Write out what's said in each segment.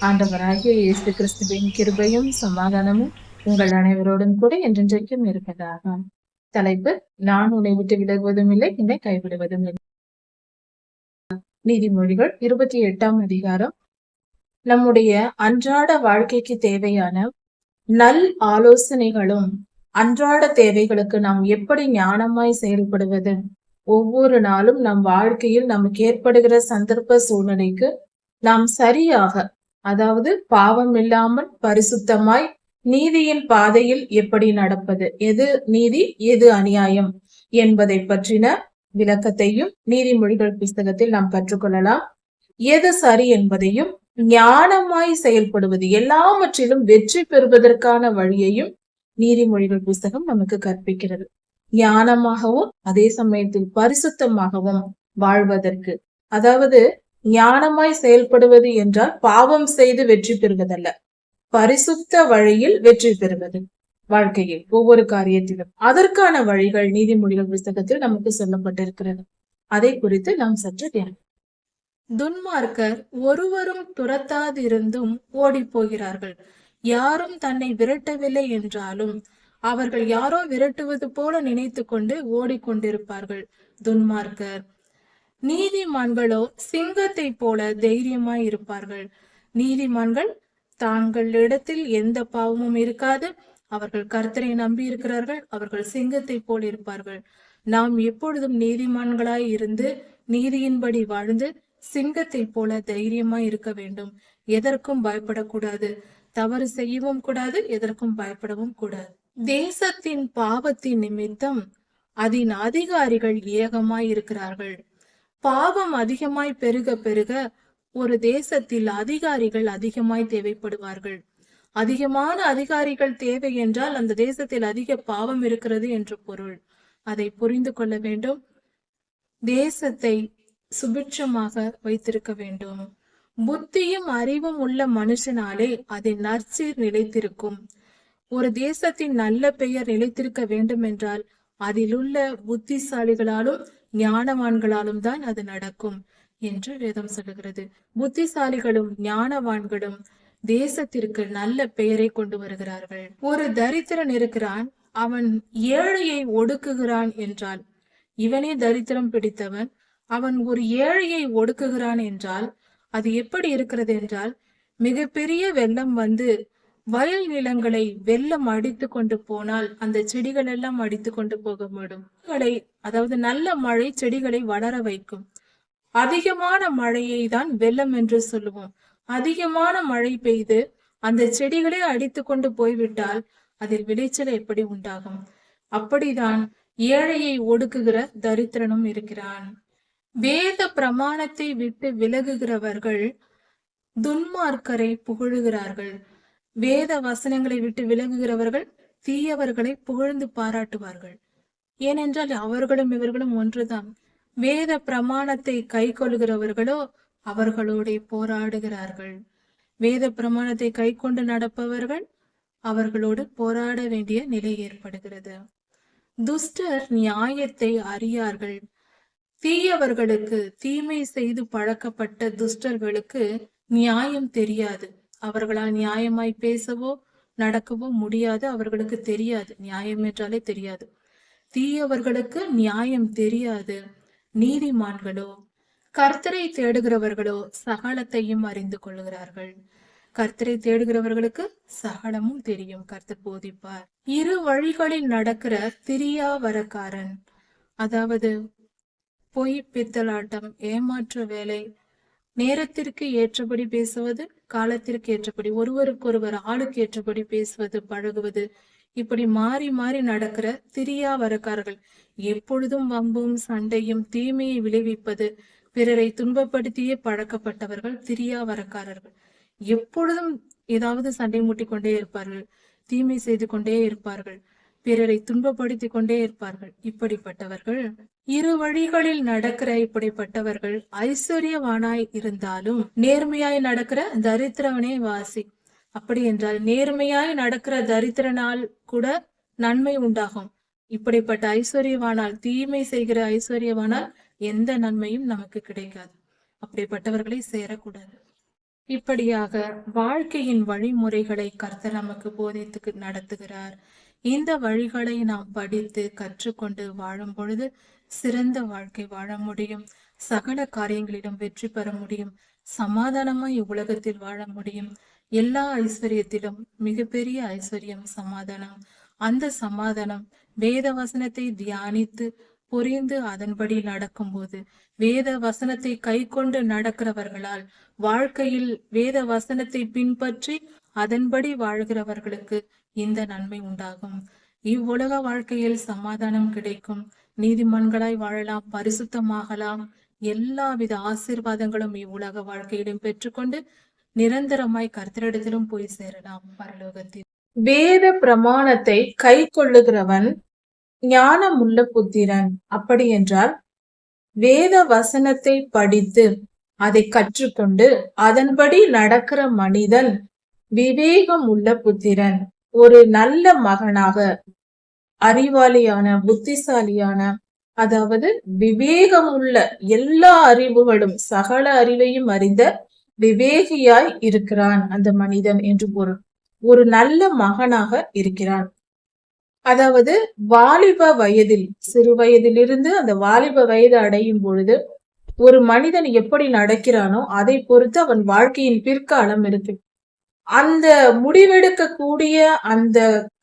ஆண்டவராகிய இயேசு கிறிஸ்துவின் கிருபையும் சமாதானமும் உங்கள் அனைவரோடும் கூட என்றென்றைக்கும் இருப்பதாக. தலைப்பு: நான் உன்னை விட்டு விலகுவதும் இல்லை, என்னை கைவிடுவதும் இல்லை. நீதிமொழிகள் 28ஆம் அதிகாரம். நம்முடைய அன்றாட வாழ்க்கைக்கு தேவையான நல் ஆலோசனைகளும் அன்றாட தேவைகளுக்கு நாம் எப்படி ஞானமாய் செயல்படுவது, ஒவ்வொரு நாளும் நம் வாழ்க்கையில் நமக்கு ஏற்படுகிற சந்தர்ப்ப சூழ்நிலைக்கு நாம் சரியாக, அதாவது பாவம் இல்லாமல் பரிசுத்தமாய் நீதியின் பாதையில் எப்படி நடப்பது, எது நீதி எது அநியாயம் என்பதை பற்றின விளக்கத்தையும் நீதிமொழிகள் புஸ்தகத்தில் நாம் கற்றுக்கொள்ளலாம். எது சரி என்பதையும், ஞானமாய் செயல்படுவது, எல்லாவற்றிலும் வெற்றி பெறுவதற்கான வழியையும் நீதிமொழிகள் புஸ்தகம் நமக்கு கற்பிக்கிறது. ஞானமாகவும் அதே சமயத்தில் பரிசுத்தமாகவும் வாழ்வதற்கு, அதாவது ஞானமாய் செயல்படுவது என்றால் பாவம் செய்து வெற்றி பெறுவதல்ல, பரிசுத்த வழியில் வெற்றி பெறுவது. வாழ்க்கையில் ஒவ்வொரு காரியத்திலும் அதற்கான வழிகள் நீதிமொழிகள் புஸ்தகத்தில் நமக்கு சொல்லப்பட்டிருக்கிறது. அதை குறித்து நாம் சற்று தியானம். துன்மார்க்கர் ஒருவரும் துரத்தாதிருந்தும் ஓடி போகிறார்கள். யாரும் தன்னை விரட்டவில்லை என்றாலும் அவர்கள் யாரோ விரட்டுவது போல நினைத்து கொண்டு ஓடிக்கொண்டிருப்பார்கள் துன்மார்க்கர். நீதிமான்களோ சிங்கத்தை போல தைரியமாய் இருப்பார்கள். நீதிமான்கள் தாங்களிடத்தில் எந்த பாவமும் இருக்காது. அவர்கள் கர்த்தரை நம்பி இருக்கிறார்கள். அவர்கள் சிங்கத்தை போல் இருப்பார்கள். நாம் எப்பொழுதும் நீதிமான்களாய் இருந்து நீதியின்படி வாழ்ந்து சிங்கத்தை போல தைரியமாய் இருக்க வேண்டும். எதற்கும் பயப்படக்கூடாது. தவறு செய்யவும் கூடாது, எதற்கும் பயப்படவும் கூடாது. தேசத்தின் பாவத்தின் நிமித்தம் அதன் அதிகாரிகள் ஏகமாய் இருக்கிறார்கள். பாவம் அதிகமாய் பெருக பெருக ஒரு தேசத்தில் அதிகாரிகள் அதிகமாய் தேவைப்படுவார்கள். அதிகமான அதிகாரிகள் தேவை என்றால் அந்த தேசத்தில் அதிக பாவம் இருக்கிறது என்று பொருள். அதை புரிந்து கொள்ள வேண்டும். தேசத்தை சுபிட்சமாக வைத்திருக்க வேண்டும். புத்தியும் அறிவும் உள்ள மனுஷனாலே அதன் நற்சீர் நிலைத்திருக்கும். ஒரு தேசத்தின் நல்ல பெயர் நிலைத்திருக்க வேண்டும் என்றால் அதிலுள்ள புத்திசாலிகளாலும் ஞானவான்களாலும் தான் அது நடக்கும் என்று வேதம் சொல்லுகிறது. புத்திசாலிகளும் ஞானவான்களும் தேசத்திற்கு நல்ல பெயரை கொண்டு வருகிறார்கள். ஒரு தரித்திரன் இருக்கிறான், அவன் ஏழையை ஒடுக்குகிறான் என்றால், இவனே தரித்திரம் பிடித்தவன், அவன் ஒரு ஏழையை ஒடுக்குகிறான் என்றால் அது எப்படி இருக்கிறது என்றால், மிகப்பெரிய வெள்ளம் வந்து வயல் நிலங்களை வெள்ளம் அடித்து கொண்டு போனால் அந்த செடிகள் எல்லாம் அடித்து கொண்டு போக முடியும். அதாவது நல்ல மழை செடிகளை வளர வைக்கும். அதிகமான மழையை தான் வெள்ளம் என்று சொல்லுவோம். அதிகமான மழை பெய்து அந்த செடிகளே அடித்து கொண்டு போய்விட்டால் அதில் விளைச்சல் எப்படி உண்டாகும்? அப்படிதான் ஏழையை ஒடுக்குகிற தரித்திரனும் இருக்கிறான். வேத பிரமாணத்தை விட்டு விலகுகிறவர்கள் துன்மார்க்கரை புகழுகிறார்கள். வேத வசனங்களை விட்டு விலகுகிறவர்கள் தீயவர்களை புகழ்ந்து பாராட்டுவார்கள். ஏனென்றால் அவர்களும் இவர்களும் ஒன்றுதான். வேத பிரமாணத்தை கை கொள்கிறவர்களோ அவர்களோட போராடுகிறார்கள். வேத பிரமாணத்தை கை கொண்டு நடப்பவர்கள் அவர்களோடு போராட வேண்டிய நிலை ஏற்படுகிறது. துஷ்டர் நியாயத்தை அறியார்கள். தீயவர்களுக்கு, தீமை செய்து பழக்கப்பட்ட துஷ்டர்களுக்கு நியாயம் தெரியாது. அவர்களால் நியாயமாய் பேசவோ நடக்கவோ முடியாது. அவர்களுக்கு தெரியாது, நியாயம் என்றாலே தெரியாது. தீயவர்களுக்கு நியாயம் தெரியாது. நீதிமான்களோ, கர்த்தரை தேடுகிறவர்களோ சகலத்தையும் அறிந்து கொள்கிறார்கள். கர்த்தரை தேடுகிறவர்களுக்கு சகலமும் தெரியும், கர்த்தர் போதிப்பார். இரு வழிகளில் நடக்கிற திரியாவரக்காரன், அதாவது பொய், பித்தலாட்டம், ஏமாற்ற வேலை, நேரத்திற்கு ஏற்றபடி பேசுவது, காலத்திற்கு ஏற்றபடி, ஒருவருக்கொருவர் ஆளுக்கு ஏற்றபடி பேசுவது, பழகுவது, இப்படி மாறி மாறி நடக்கிற திரியாவரக்காரர்கள், எப்பொழுதும் வம்பும் சண்டையும் தீமையை விளைவிப்பது, பிறரை துன்பப்படுத்தியே பழக்கப்பட்டவர்கள் திரியாவரக்காரர்கள். எப்பொழுதும் ஏதாவது சண்டை மூட்டி கொண்டே இருப்பார்கள், தீமை செய்து கொண்டே இருப்பார்கள், பிறரை துன்பப்படுத்தி கொண்டே இருப்பார்கள். இப்படிப்பட்டவர்கள், இரு வழிகளில் நடக்கிற இப்படிப்பட்டவர்கள் ஐஸ்வர்யவானாய் இருந்தாலும் நேர்மையாய் நடக்கிற தரித்திரவனே வாசி. அப்படி என்றால் நேர்மையாய் நடக்கிற தரித்திரனால் கூட நன்மை உண்டாகும். இப்படிப்பட்ட ஐஸ்வர்யவானால், தீமை செய்கிற ஐஸ்வர்யவானால் எந்த நன்மையும் நமக்கு கிடைக்காது. அப்படிப்பட்டவர்களை சேரக்கூடாது. இப்படியாக வாழ்க்கையின் வழிமுறைகளை கர்த்தர் நமக்கு போதித்து நடத்துகிறார். இந்த வழிகளை நாம் படித்து கற்றுக்கொண்டு வாழும் பொழுது சிறந்த வாழ்க்கை வாழ முடியும். சகல காரியங்களிலும் வெற்றி பெற முடியும். சமாதானமாய் உலகத்தில் வாழ முடியும். எல்லா ஐஸ்வர்யத்திலும் மிகப்பெரிய ஐஸ்வர்யம் சமாதானம். அந்த சமாதானம் வேத வசனத்தை தியானித்து புரிந்து அதன்படி நடக்கும்போது, வேத வசனத்தை கை கொண்டு நடக்கிறவர்களால், வாழ்க்கையில் வேத வசனத்தை பின்பற்றி அதன்படி வாழ்கிறவர்களுக்கு இந்த நன்மை உண்டாகும். இவ்வுலக வாழ்க்கையில் சமாதானம் கிடைக்கும். நீதிமான்களாய் வாழலாம், பரிசுத்தமாகலாம். எல்லாவித ஆசீர்வாதங்களும் இவ்வுலக வாழ்க்கையிலும் பெற்றுக்கொண்டு நிரந்தரமாய் கர்த்தரிடத்திலும் போய் சேரலாம் பரலோகத்தில். வேத பிரமாணத்தை கை கொள்ளுகிறவன் ஞானமுள்ள புத்திரன். அப்படி என்றால் வேத வசனத்தை படித்து அதை கற்றுக்கொண்டு அதன்படி நடக்கிற மனிதன் விவேகம் உள்ள புத்திரன். ஒரு நல்ல மகனாக, அறிவாளியான, புத்திசாலியான, அதாவது விவேகம் உள்ள, எல்லா அறிவுகளும் சகல அறிவையும் அறிந்த விவேகியாய் இருக்கிறான் அந்த மனிதன் என்று பொருள். ஒரு நல்ல மகனாக இருக்கிறான். அதாவது வாலிப வயதில், சிறு வயதிலிருந்து அந்த வாலிப வயது அடையும் பொழுது ஒரு மனிதன் எப்படி நடக்கிறானோ அதை பொறுத்து அவன் வாழ்க்கையின் பிற்காலம் இருக்கு. அந்த முடிவெடுக்க கூடிய அந்த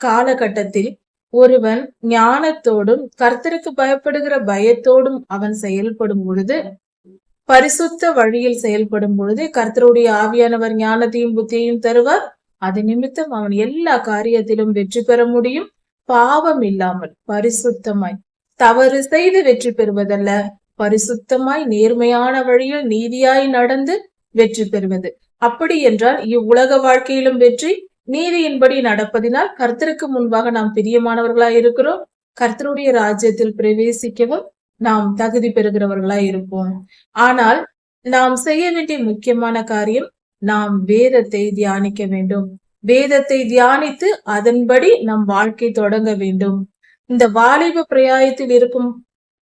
காலகட்டத்தில் ஒருவன் ஞானத்தோடும் கர்த்தருக்கு பயப்படுகிற பயத்தோடும் அவன் செயல்படும் பொழுது, பரிசுத்த வழியில் செயல்படும் பொழுது கர்த்தருடைய ஆவியானவர் ஞானத்தையும் புத்தியையும் தருவார். அது நிமித்தம் அவன் எல்லா காரியத்திலும் வெற்றி பெற முடியும். பாவம் இல்லாமல் பரிசுத்தமாய், தவறு செய்து வெற்றி பெறுவதல்ல, பரிசுத்தமாய் நேர்மையான வழியில் நீதியாய் நடந்து வெற்றி பெறுவது. அப்படி என்றால் இவ்வுலக வாழ்க்கையிலும் வெற்றி, நீதியின்படி நடப்பதினால் கர்த்தருக்கு முன்பாக நாம் பிரியமானவர்களாய் இருக்கிறோம். கர்த்தருடைய ராஜ்யத்தில் பிரவேசிக்கவும் நாம் தகுதி பெறுகிறவர்களாய் இருப்போம். ஆனால் நாம் செய்ய வேண்டிய முக்கியமான காரியம், நாம் வேதத்தை தியானிக்க வேண்டும். வேதத்தை தியானித்து அதன்படி நம் வாழ்க்கை தொடங்க வேண்டும். இந்த வாலிப பிரயாயத்தில் இருக்கும்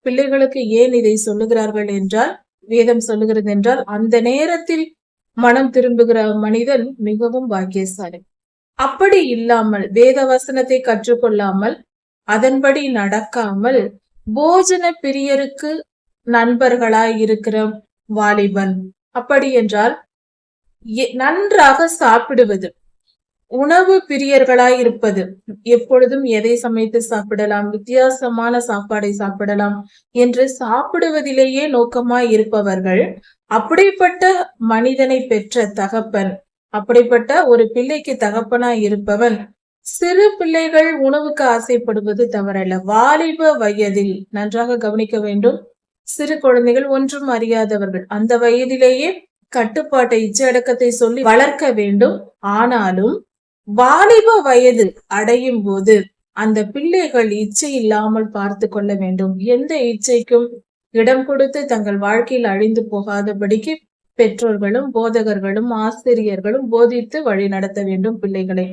பிள்ளைகளுக்கு ஏன் இதை சொல்லுகிறார்கள் என்றால், வேதம் சொல்லுகிறது என்றால், அந்த நேரத்தில் மனம் திரும்புகிற மனிதன் மிகவும் பாக்கியசாலி. அப்படி இல்லாமல் வேத வசனத்தை கற்றுக்கொள்ளாமல் அதன்படி நடக்காமல் போஜன பிரியருக்கு நண்பர்களாய் இருக்கிற வாலிபன், அப்படி என்றால் நன்றாக சாப்பிடுவது, உணவு பிரியர்களாய் இருப்பது, எப்பொழுதும் எதை சமைத்து சாப்பிடலாம், வித்தியாசமான சாப்பாடை சாப்பிடலாம் என்று சாப்பிடுவதிலேயே நோக்கமாய் இருப்பவர்கள், அப்படிப்பட்ட மனிதனை பெற்ற தகப்பன், அப்படிப்பட்ட ஒரு பிள்ளைக்கு தகப்பனாய் இருப்பவன், சிறு பிள்ளைகள் உணவுக்கு ஆசைப்படுவது தவறல்ல. வாலிப வயதில் நன்றாக கவனிக்க வேண்டும். சிறு குழந்தைகள் ஒன்றும் அறியாதவர்கள், அந்த வயதிலேயே கட்டுப்பாட்டை, இச்சடக்கத்தை சொல்லி வளர்க்க வேண்டும். ஆனாலும் வாலிப வயது அடையும் போது அந்த பிள்ளைகள் இச்சை இல்லாமல் பார்த்து கொள்ள வேண்டும். எந்த இச்சைக்கும் இடம் கொடுத்து தங்கள் வாழ்க்கையில் அழிந்து போகாதபடிக்கு பெற்றோர்களும் போதகர்களும் ஆசிரியர்களும் போதித்து வழி நடத்த வேண்டும் பிள்ளைகளை.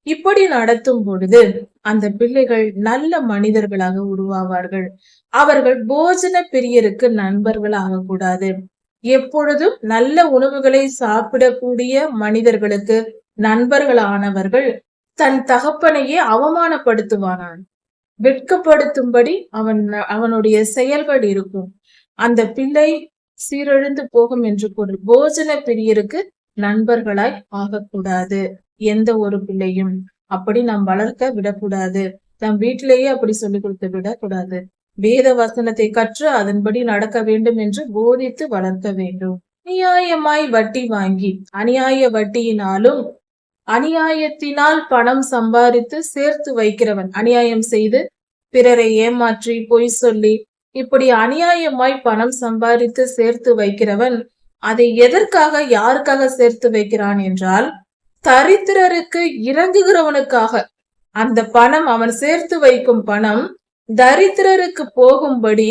இப்படி நடத்தும் பொழுது அந்த பிள்ளைகள் நல்ல மனிதர்களாக உருவாவார்கள். அவர்கள் போஜன பிரியருக்கு நண்பர்கள் ஆகக்கூடாது. எப்பொழுதும் நல்ல உணவுகளை சாப்பிடக்கூடிய மனிதர்களுக்கு நண்பர்களானவர்கள் தன் தகப்பனையே அவமானப்படுத்துவானான், வெட்கப்படுத்தும்படி அவனுடைய செயல்கள் இருக்கும். அந்த பிள்ளை சீரழிந்து போகும் என்று பொருள். போஜன பிரியருக்கு நண்பர்களாய் ஆகக்கூடாது. எந்த ஒரு பிள்ளையும் அப்படி நாம் வளர்க்க விடக்கூடாது. நம் வீட்டிலேயே அப்படி சொல்லிக் கொடுத்து விடக்கூடாது. வேத வசனத்தை கற்று அதன்படி நடக்க வேண்டும் என்று போதித்து வளர்க்க வேண்டும். அநியாயமாய் வட்டி வாங்கி, அநியாய வட்டியினாலும் அநியாயத்தினால் பணம் சம்பாதித்து சேர்த்து வைக்கிறவன், அநியாயம் செய்து பிறரை ஏமாற்றி பொய் சொல்லி இப்படி அநியாயமாய் பணம் சம்பாதித்து சேர்த்து வைக்கிறவன் அதை எதற்காக, யாருக்காக சேர்த்து வைக்கிறான் என்றால், தரித்திரருக்கு இறங்குகிறவனுக்காக. அந்த பணம், அவன் சேர்த்து வைக்கும் பணம் தரித்திரருக்கு போகும்படி,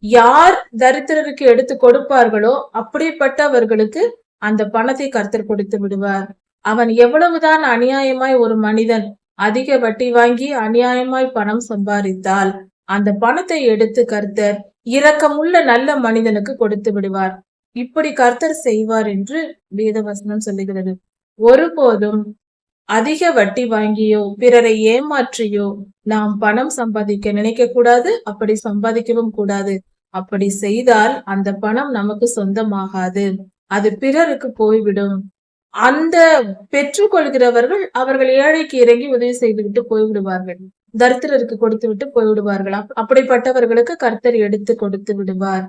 யார் தரித்திரருக்கு எடுத்து கொடுப்பார்களோ அப்படிப்பட்டவர்களுக்கு அந்த பணத்தை கர்த்தர் கொடுத்து விடுவார். அவன் எவ்வளவுதான் அநியாயமாய் ஒரு மனிதன் அதிக வட்டி வாங்கி அநியாயமாய் பணம் சம்பாதித்தால் அந்த பணத்தை எடுத்து கர்த்தர் இரக்கமுள்ள நல்ல மனிதனுக்கு கொடுத்து விடுவார். இப்படி கர்த்தர் செய்வார் என்று வேதவசனம் சொல்லுகிறது. ஒருபோதும் அதிக வட்டி வாங்கியோ பிறரை ஏமாற்றியோ நாம் பணம் சம்பாதிக்க நினைக்க கூடாது. அப்படி சம்பாதிக்கவும் கூடாது. அப்படி செய்தால் அந்த பணம் நமக்கு சொந்தமாகாது. அது பிறருக்கு போய்விடும். அந்த பெற்றுக்கொள்கிறவர்கள் அவர்கள் ஏழைக்கு இறங்கி உதவி செய்துவிட்டு போய்விடுவார்கள். தரித்திரருக்கு கொடுத்து விட்டு போய்விடுவார்கள். அப்படிப்பட்டவர்களுக்கு கர்த்தர் எடுத்து கொடுத்து விடுவார்.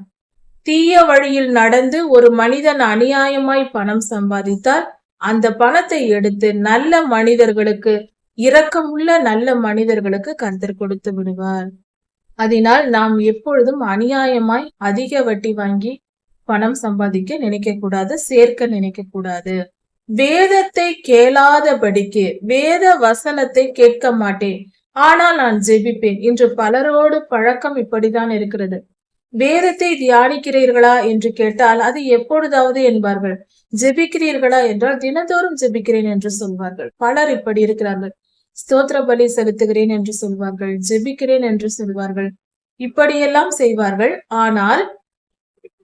தீய வழியில் நடந்து ஒரு மனிதன் அநியாயமாய் பணம் சம்பாதித்தால் அந்த பணத்தை எடுத்து நல்ல மனிதர்களுக்கு, இரக்கமுள்ள நல்ல மனிதர்களுக்கு கர்த்தர் கொடுத்து விடுவார். அதனால் நாம் எப்பொழுதும் அநியாயமாய் அதிக வட்டி வாங்கி பணம் சம்பாதிக்க நினைக்க கூடாது, சேர்க்க நினைக்க கூடாது. வேதத்தை கேளாதபடிக்கு, வேத வசனத்தை கேட்க மாட்டேன், ஆனால் நான் ஜெபிப்பேன். இன்று பலரோடு பழக்கம் இப்படிதான் இருக்கிறது. வேதத்தை தியானிக்கிறீர்களா என்று கேட்டால் அது எப்பொழுதாவது என்பார்கள். ஜெபிக்கிறீர்களா என்றால் தினந்தோறும் ஜெபிக்கிறேன் என்று சொல்வார்கள். பலர் இப்படி இருக்கிறார்கள். ஸ்தோத்திர பலி செலுத்துகிறேன் என்று சொல்வார்கள், ஜெபிக்கிறேன் என்று சொல்வார்கள், இப்படியெல்லாம் செய்வார்கள். ஆனால்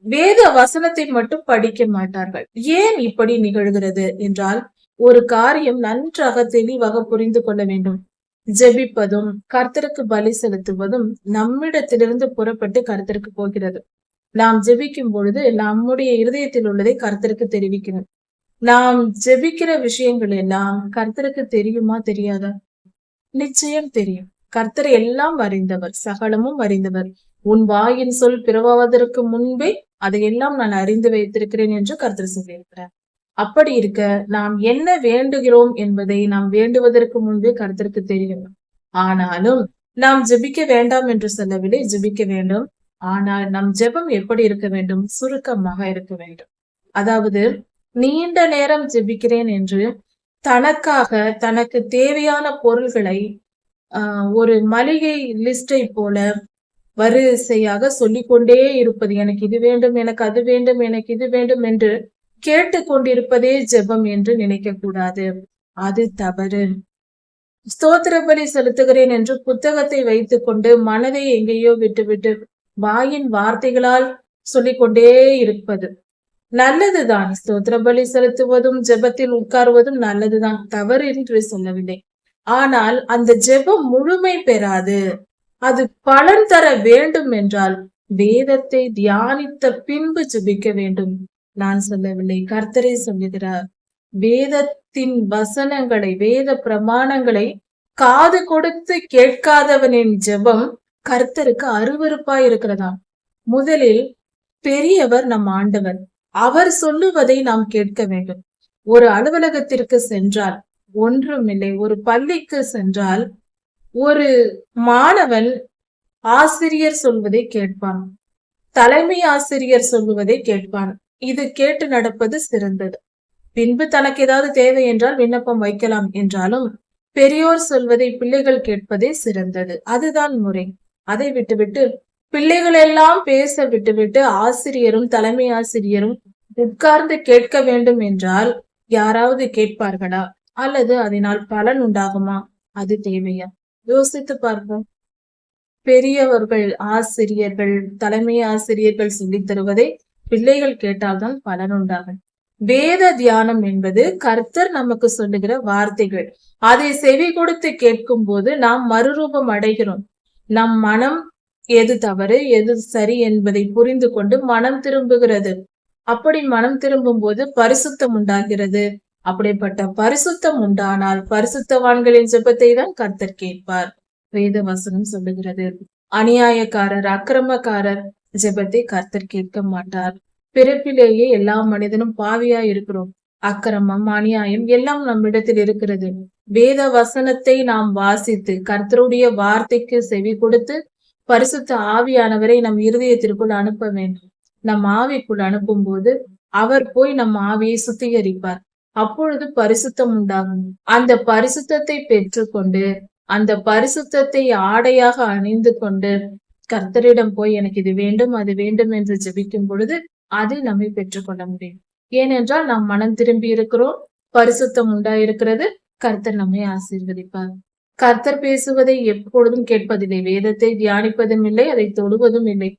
வேத வசனத்தை மட்டும் படிக்க மாட்டார்கள். ஏன் இப்படி நிகழ்கிறது என்றால், ஒரு காரியம் நன்றாக தெளிவாக புரிந்து கொள்ள வேண்டும். ஜெபிப்பதும் கர்த்தருக்கு பலி செலுத்துவதும் நம்மிடத்திலிருந்து புறப்பட்டு கர்த்தருக்கு போகிறது. நாம் ஜெபிக்கும் பொழுது நம்முடைய இருதயத்தில் உள்ளதை கர்த்தருக்கு தெரிவிக்கணும். நாம் ஜெபிக்கிற விஷயங்கள் எல்லாம் கர்த்தருக்கு தெரியுமா தெரியாதா? நிச்சயம் தெரியும். கர்த்தர் எல்லாம் அறிந்தவர், சகலமும் அறிந்தவர். உன் வாயின் சொல் பிறவாவதற்கு முன்பே அதையெல்லாம் நான் அறிந்து வைத்திருக்கிறேன் என்று கர்த்தர் சொல்லியிருக்கிறார். அப்படி இருக்க நாம் என்ன வேண்டுகிறோம் என்பதை நாம் வேண்டுவதற்கு முன்பே கர்த்தருக்கு தெரியும். ஆனாலும் நாம் ஜெபிக்க வேண்டாம் என்று சொல்லவில்லை, ஜெபிக்க வேண்டும். ஆனால் நம் ஜெபம் எப்படி இருக்க வேண்டும்? சுருக்கமாக இருக்க வேண்டும். அதாவது நீண்ட நேரம் ஜெபிக்கிறேன் என்று தனக்காக தனக்கு தேவையான பொருள்களை ஒரு மளிகை லிஸ்டை போல வரிசையாக சொல்லிக்கொண்டே இருப்பது. எனக்கு இது வேண்டும், எனக்கு அது வேண்டும், எனக்கு இது வேண்டும் என்று கேட்டு கொண்டிருப்பதே ஜெபம் என்று நினைக்க கூடாது. அது தவறு. ஸ்தோத்திர பலி செலுத்துகிறேன் என்று புத்தகத்தை வைத்துக் கொண்டு மனதை எங்கேயோ விட்டுவிட்டு வாயின் வார்த்தைகளால் சொல்லிக்கொண்டே இருப்பது நல்லதுதான். ஸ்தோத்திர பலி செலுத்துவதும் ஜெபத்தில் உட்காருவதும் நல்லதுதான், தவறு என்று சொல்லவில்லை. ஆனால் அந்த ஜெபம் முழுமை பெறாது. அது பலன் தர வேண்டும் என்றால் வேதத்தை தியானித்த பின்பு ஜெபிக்க வேண்டும். நான் சொல்லவில்லை, கர்த்தரே சொல்லுகிறார். வேதத்தின் வசனங்களை, வேத பிரமாணங்களை காது கொடுத்து கேட்காதவனின் ஜெபம் கர்த்தருக்கு அருவருப்பாய் இருக்கிறதா. முதலில் பெரியவர் நம் ஆண்டவர், அவர் சொல்லுவதை நாம் கேட்க வேண்டும். ஒரு அலுவலகத்திற்கு சென்றால் ஒன்றுமில்லை, ஒரு பள்ளிக்கு சென்றால் ஒரு மாணவன் ஆசிரியர் சொல்வதை கேட்பான், தலைமை ஆசிரியர் சொல்லுவதை கேட்பான். இது கேட்டு நடப்பது சிறந்தது. பின்பு தனக்கு ஏதாவது தேவை என்றால் விண்ணப்பம் வைக்கலாம் என்றாலும் பெரியோர் சொல்வதை பிள்ளைகள் கேட்பதே சிறந்தது. அதுதான் முறை. அதை விட்டுவிட்டு பிள்ளைகள் எல்லாம் பேச விட்டுவிட்டு ஆசிரியரும் தலைமை ஆசிரியரும் உட்கார்ந்து கேட்க வேண்டும் என்றால் யாராவது கேட்பார்களா? அல்லது அதனால் பலன் உண்டாகுமா? அது தேவையா? யோசித்து பார்ப்போம். பெரியவர்கள், ஆசிரியர்கள், தலைமை ஆசிரியர்கள் சொல்லித் தருவதை பிள்ளைகள் கேட்டால்தான் பலன் உண்டாகும். வேத தியானம் என்பது கர்த்தர் நமக்கு சொல்லுகிற வார்த்தைகள். அதை செவி கொடுத்து கேட்கும் போது நாம் மறுரூபம் அடைகிறோம். நம் மனம் எது தவறு எது சரி என்பதை புரிந்து கொண்டு மனம் திரும்புகிறது. அப்படி மனம் திரும்பும் போது பரிசுத்தம் உண்டாகிறது. அப்படிப்பட்ட பரிசுத்தம் உண்டானால் பரிசுத்தவான்களின் ஜெபத்தை தான் கர்த்தர் கேட்பார். வேத வசனம் சொல்லுகிறது. அநியாயக்காரர், அக்கிரமக்காரர் ஜெபத்தை கர்த்தர் கேட்க மாட்டார். பிறப்பிலேயே எல்லா மனிதனும் பாவியா இருக்கிறோம். அக்கிரமம், அநியாயம் எல்லாம் நம்மிடத்தில் இருக்கிறது. வேத வசனத்தை நாம் வாசித்து கர்த்தருடைய வார்த்தைக்கு செவி கொடுத்து பரிசுத்த ஆவியானவரை நம் இருதயத்திற்குள் அனுப்ப வேண்டும். நம் ஆவிக்குள் அனுப்பும் போது அவர் போய் நம் ஆவியை சுத்திகரிப்பார். அப்பொழுது பரிசுத்தம் உண்டாகும். அந்த பரிசுத்தத்தை பெற்றுக்கொண்டு அந்த பரிசுத்தத்தை ஆடையாக அணிந்து கொண்டு கர்த்தரிடம் போய் எனக்கு இது வேண்டும் அது வேண்டும் என்று ஜெபிக்கும் பொழுது அது நம்மை பெற்றுக்கொள்ள முடியும். ஏனென்றால் நாம் மனம் திரும்பி இருக்கிறோம், பரிசுத்தம் உண்டாயிருக்கிறது. கர்த்தர் நம்மை ஆசீர்வதிப்பார். கர்த்தர் பேசுவதை எப்பொழுதும் கேட்பதில்லை. வேதத்தை தியானிப்பதும் இல்லை, அதை தொடுவதும் இல்லை.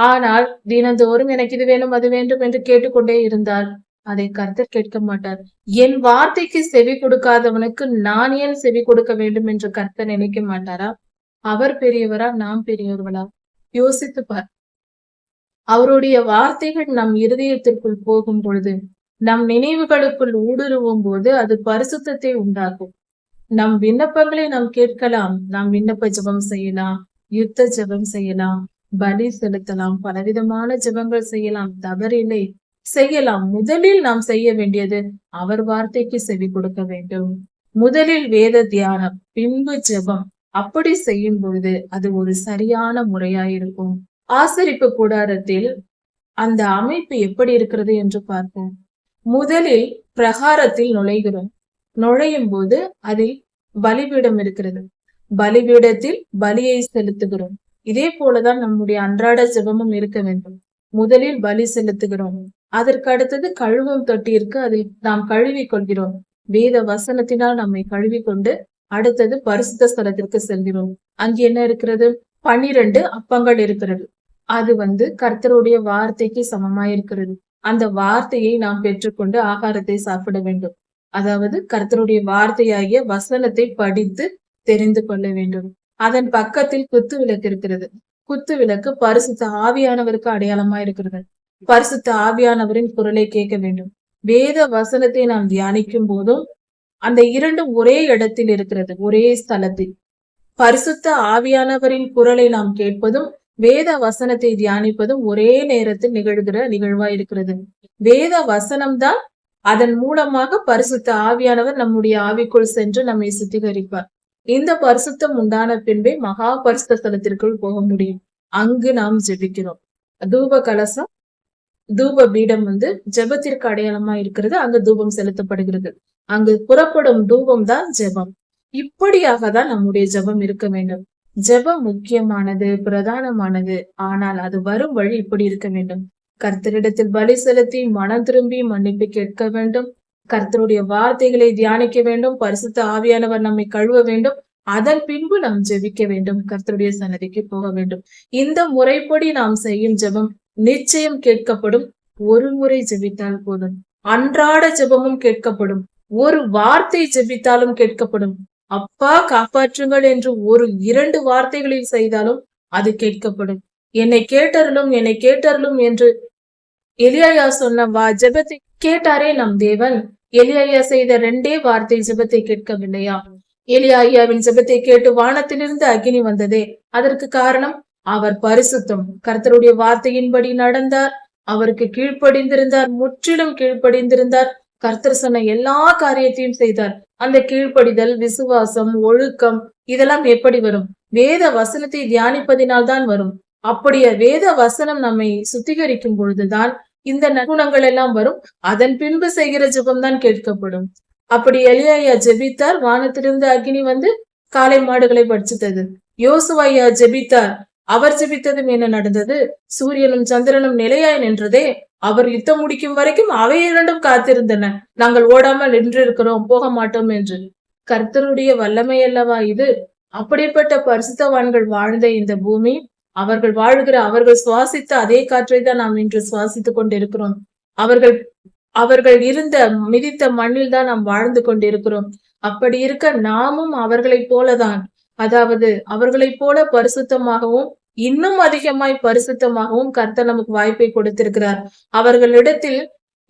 ஆனால் தினந்தோறும் எனக்கு இது வேண்டும் அது வேண்டும் என்று கேட்டுக்கொண்டே இருந்தால் அதை கர்த்தர் கேட்க மாட்டார். என் வார்த்தைக்கு செவி கொடுக்காதவனுக்கு நான் ஏன் செவி கொடுக்க வேண்டும் என்று கர்த்தர் நினைக்க மாட்டாரா? அவர் பெரியவரா, நாம் பெரியவர்களா? யோசித்து பார். அவருடைய வார்த்தைகள் நம் இருதயத்திற்குள் போகும் பொழுது, நம் நினைவுகளுக்குள் ஊடுருவும் போது அது பரிசுத்தத்தை உண்டாக்கும். நம் விண்ணப்பங்களை நாம் கேட்கலாம். நாம் விண்ணப்ப ஜெபம் செய்யலாம், யுத்த ஜெபம் செய்யலாம், பலி செலுத்தலாம், பலவிதமான ஜெபங்கள் செய்யலாம், தவறில்லை, செய்யலாம். முதலில் நாம் செய்ய வேண்டியது அவர் வார்த்தைக்கு செவி கொடுக்க வேண்டும். முதலில் வேத தியானம், பின்பு ஜெபம். அப்படி செய்யும் பொழுது அது ஒரு சரியான முறையாயிருக்கும். ஆசரிப்பு கூடாரத்தில் அந்த அமைப்பு எப்படி இருக்கிறது என்று பார்ப்போம். முதலில் பிரகாரத்தில் நுழைகிறோம். நுழையும் போது அதில் பலிபீடம் இருக்கிறது. பலிபீடத்தில் பலியை செலுத்துகிறோம். இதே போலதான் நம்முடைய அன்றாட ஜெபமும் இருக்க வேண்டும். முதலில் பலி செலுத்துகிறோம். அதற்கு அடுத்தது கழுவும் தொட்டி இருக்கு, அதில் நாம் கழுவி கொள்கிறோம். வேத வசனத்தினால் நம்மை கழுவி கொண்டு அடுத்தது பரிசுத்த ஸ்தலத்திற்கு செல்கிறோம். அங்கு என்ன இருக்கிறது? 12 அப்பங்கள் இருக்கிறது. அது கர்த்தருடைய வார்த்தைக்கு சமமாயிருக்கிறது. அந்த வார்த்தையை நாம் பெற்றுக்கொண்டு ஆகாரத்தை சாப்பிட வேண்டும். அதாவது கர்த்தருடைய வார்த்தையாகிய வசனத்தை படித்து தெரிந்து கொள்ள வேண்டும். அதன் பக்கத்தில் குத்து விளக்கு இருக்கிறது. குத்து விளக்கு பரிசுத்த ஆவியானவருக்கு அடையாளமா இருக்கிறது. பரிசுத்த ஆவியானவரின் குரலை கேட்க வேண்டும். வேத வசனத்தை நாம் தியானிக்கும் போதும் அந்த இரண்டும் ஒரே இடத்தில் இருக்கிறது, ஒரே ஸ்தலத்தில். பரிசுத்த ஆவியானவரின் குரலை நாம் கேட்பதும் வேத வசனத்தை தியானிப்பதும் ஒரே நேரத்தில் நிகழ்கிற நிகழ்வா இருக்கிறது. வேத வசனம்தான் அதன் மூலமாக பரிசுத்த ஆவியானவர் நம்முடைய ஆவிக்குள் சென்று நம்மை சுத்திகரிப்பார். இந்த பரிசுத்தம் உண்டான பின்பே மகா பரிசுத்த ஸ்தலத்திற்குள் போக முடியும். அங்கு நாம் ஜெபிக்கிறோம். தூப கலசம், தூப பீடம் ஜெபத்திற்கு அடையாளமா இருக்கிறது. அங்கு தூபம் செலுத்தப்படுகிறது. அங்கு புறப்படும் தூபம் தான் ஜெபம். இப்படியாக தான் நம்முடைய ஜெபம் இருக்க வேண்டும். ஜெபம் முக்கியமானது, பிரதானமானது. ஆனால் அது வரும் வழி இப்படி இருக்க வேண்டும். கர்த்தரிடத்தில் பலி செலுத்தி மனம் திரும்பி மன்னிப்பு கேட்க வேண்டும். கர்த்தருடைய வார்த்தைகளை தியானிக்க வேண்டும். பரிசுத்த ஆவியானவர் நம்மை கழுவ வேண்டும். அதன் பின்பு நாம் ஜெபிக்க வேண்டும். கர்த்தருடைய சன்னதிக்கு போக வேண்டும். இந்த முறைப்படி நாம் செய்யும் ஜெபம் நிச்சயம் கேட்கப்படும். ஒரு முறை ஜெபித்தால் போதும். அன்றாட ஜெபமும் கேட்கப்படும். ஒரு வார்த்தை ஜெபித்தாலும் கேட்கப்படும். அப்பா காப்பாற்றுங்கள் என்று 1-2 வார்த்தைகளில் செய்தாலும் அது கேட்கப்படும். என்னை கேட்டருளும், என்னை கேட்டருளும் என்று எலியா சொன்ன ஜெபத்தை கேட்டாரே நம் தேவன். எலியா செய்த 2 வார்த்தை ஜெபத்தை கேட்கவில்லையா? எலியாவின் ஜெபத்தை கேட்டு வானத்திலிருந்து அக்கினி வந்ததே. அதற்கு காரணம் அவர் பரிசுத்தம். கர்த்தருடைய வார்த்தையின்படி நடந்தார். அவருக்கு கீழ்ப்படிந்திருந்தார். முற்றிலும் கீழ்ப்படிந்திருந்தார். கர்த்தர் சொன்ன எல்லா காரியத்தையும் செய்தார். அந்த கீழ்ப்படிதல், விசுவாசம், ஒழுக்கம் இதெல்லாம் எப்படி வரும்? வேத வசனத்தை தியானிப்பதினால் தான் வரும். அப்படியே வேத வசனம் நம்மை சுத்திகரிக்கும் பொழுதுதான் இந்த நற்குணங்கள் எல்லாம் வரும். அதன் பின்பு செய்கிற ஜெபம் தான் கேட்கப்படும். அப்படி எலியா ஜெபித்தார். வானத்திலிருந்து அக்கினி காளை மாடுகளை பட்சித்தது. யோசுவா ஜெபித்தார். அவர் ஜெபித்ததும் என்ன நடந்தது? சூரியனும் சந்திரனும் நிலையாய் நின்றதே. அவர் யுத்தம் முடிக்கும் வரைக்கும் அவை இரண்டும் காத்திருந்தன. நாங்கள் ஓடாமல் நின்றிருக்கிறோம், போக மாட்டோம் என்று. கர்த்தருடைய வல்லமை அல்லவா இது? அப்படிப்பட்ட பரிசுத்தவான்கள் வாழ்ந்த இந்த பூமி, அவர்கள் சுவாசித்த அதே காற்றை தான் நாம் இன்று சுவாசித்துக் கொண்டிருக்கிறோம். அவர்கள் மிதித்த மண்ணில் தான் நாம் வாழ்ந்து கொண்டிருக்கிறோம். அப்படி இருக்க நாமும் அவர்களைப் போலதான், அதாவது அவர்களைப் போல பரிசுத்தமாகவும் இன்னும் அதிகமாய் பரிசுத்தமாகவும் கர்த்தர் நமக்கு வாய்ப்பை கொடுத்திருக்கிறார். அவர்களிடத்தில்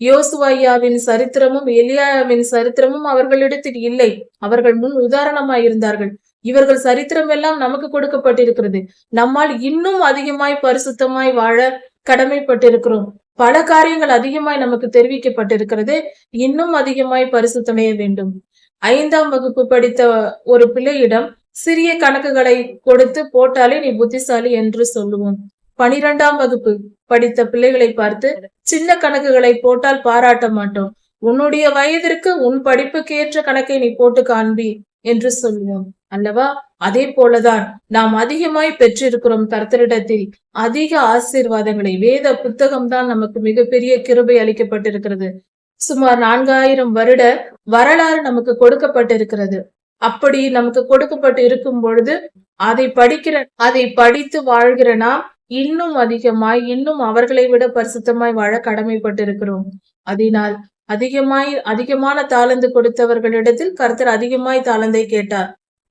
யோசுவாவின் சரித்திரமும் எலியாவின் சரித்திரமும் அவர்களிடத்தில் இல்லை. அவர்கள் முன் உதாரணமாய் இருந்தார்கள். இவர்கள் சரித்திரம் எல்லாம் நமக்கு கொடுக்கப்பட்டிருக்கிறது. நம்மால் இன்னும் அதிகமாய் பரிசுத்தமாய் வாழ கடமைப்பட்டிருக்கிறோம். பல காரியங்கள் அதிகமாய் நமக்கு தெரிவிக்கப்பட்டிருக்கிறது. இன்னும் அதிகமாய் பரிசுத்தமைய வேண்டும். 5ஆம் வகுப்பு படித்த ஒரு பிள்ளையிடம் சிறிய கணக்குகளை கொடுத்து போட்டாலே நீ புத்திசாலி என்று சொல்லுவோம். 12ஆம் வகுப்பு படித்த பிள்ளைகளை பார்த்து சின்ன கணக்குகளை போட்டால் பாராட்ட மாட்டோம். உன்னுடைய வயதிற்கு உன் படிப்புக்கு ஏற்ற கணக்கை நீ போட்டு காண்பி என்று சொல்லுவோம் அல்லவா? அதே போலதான் நாம் அதிகமாய் பெற்றிருக்கிறோம் கர்த்தரிடத்தில் அதிக ஆசீர்வாதங்களை. வேத புத்தகம் தான் நமக்கு மிகப்பெரிய கிருபை அளிக்கப்பட்டிருக்கிறது. சுமார் 4000 வருட வரலாறு நமக்கு கொடுக்கப்பட்டிருக்கிறது. அப்படி நமக்கு கொடுக்கப்பட்டு இருக்கும் பொழுது அதை படித்து வாழ்கிற நாம் இன்னும் அதிகமாய், இன்னும் அவர்களை விட பரிசுத்தமாய் வாழ கடமைப்பட்டிருக்கிறோம். அதனால் அதிகமான தாளந்து கொடுத்தவர்களிடத்தில் கர்த்தர் அதிகமாய் தாளந்தை கேட்டார்.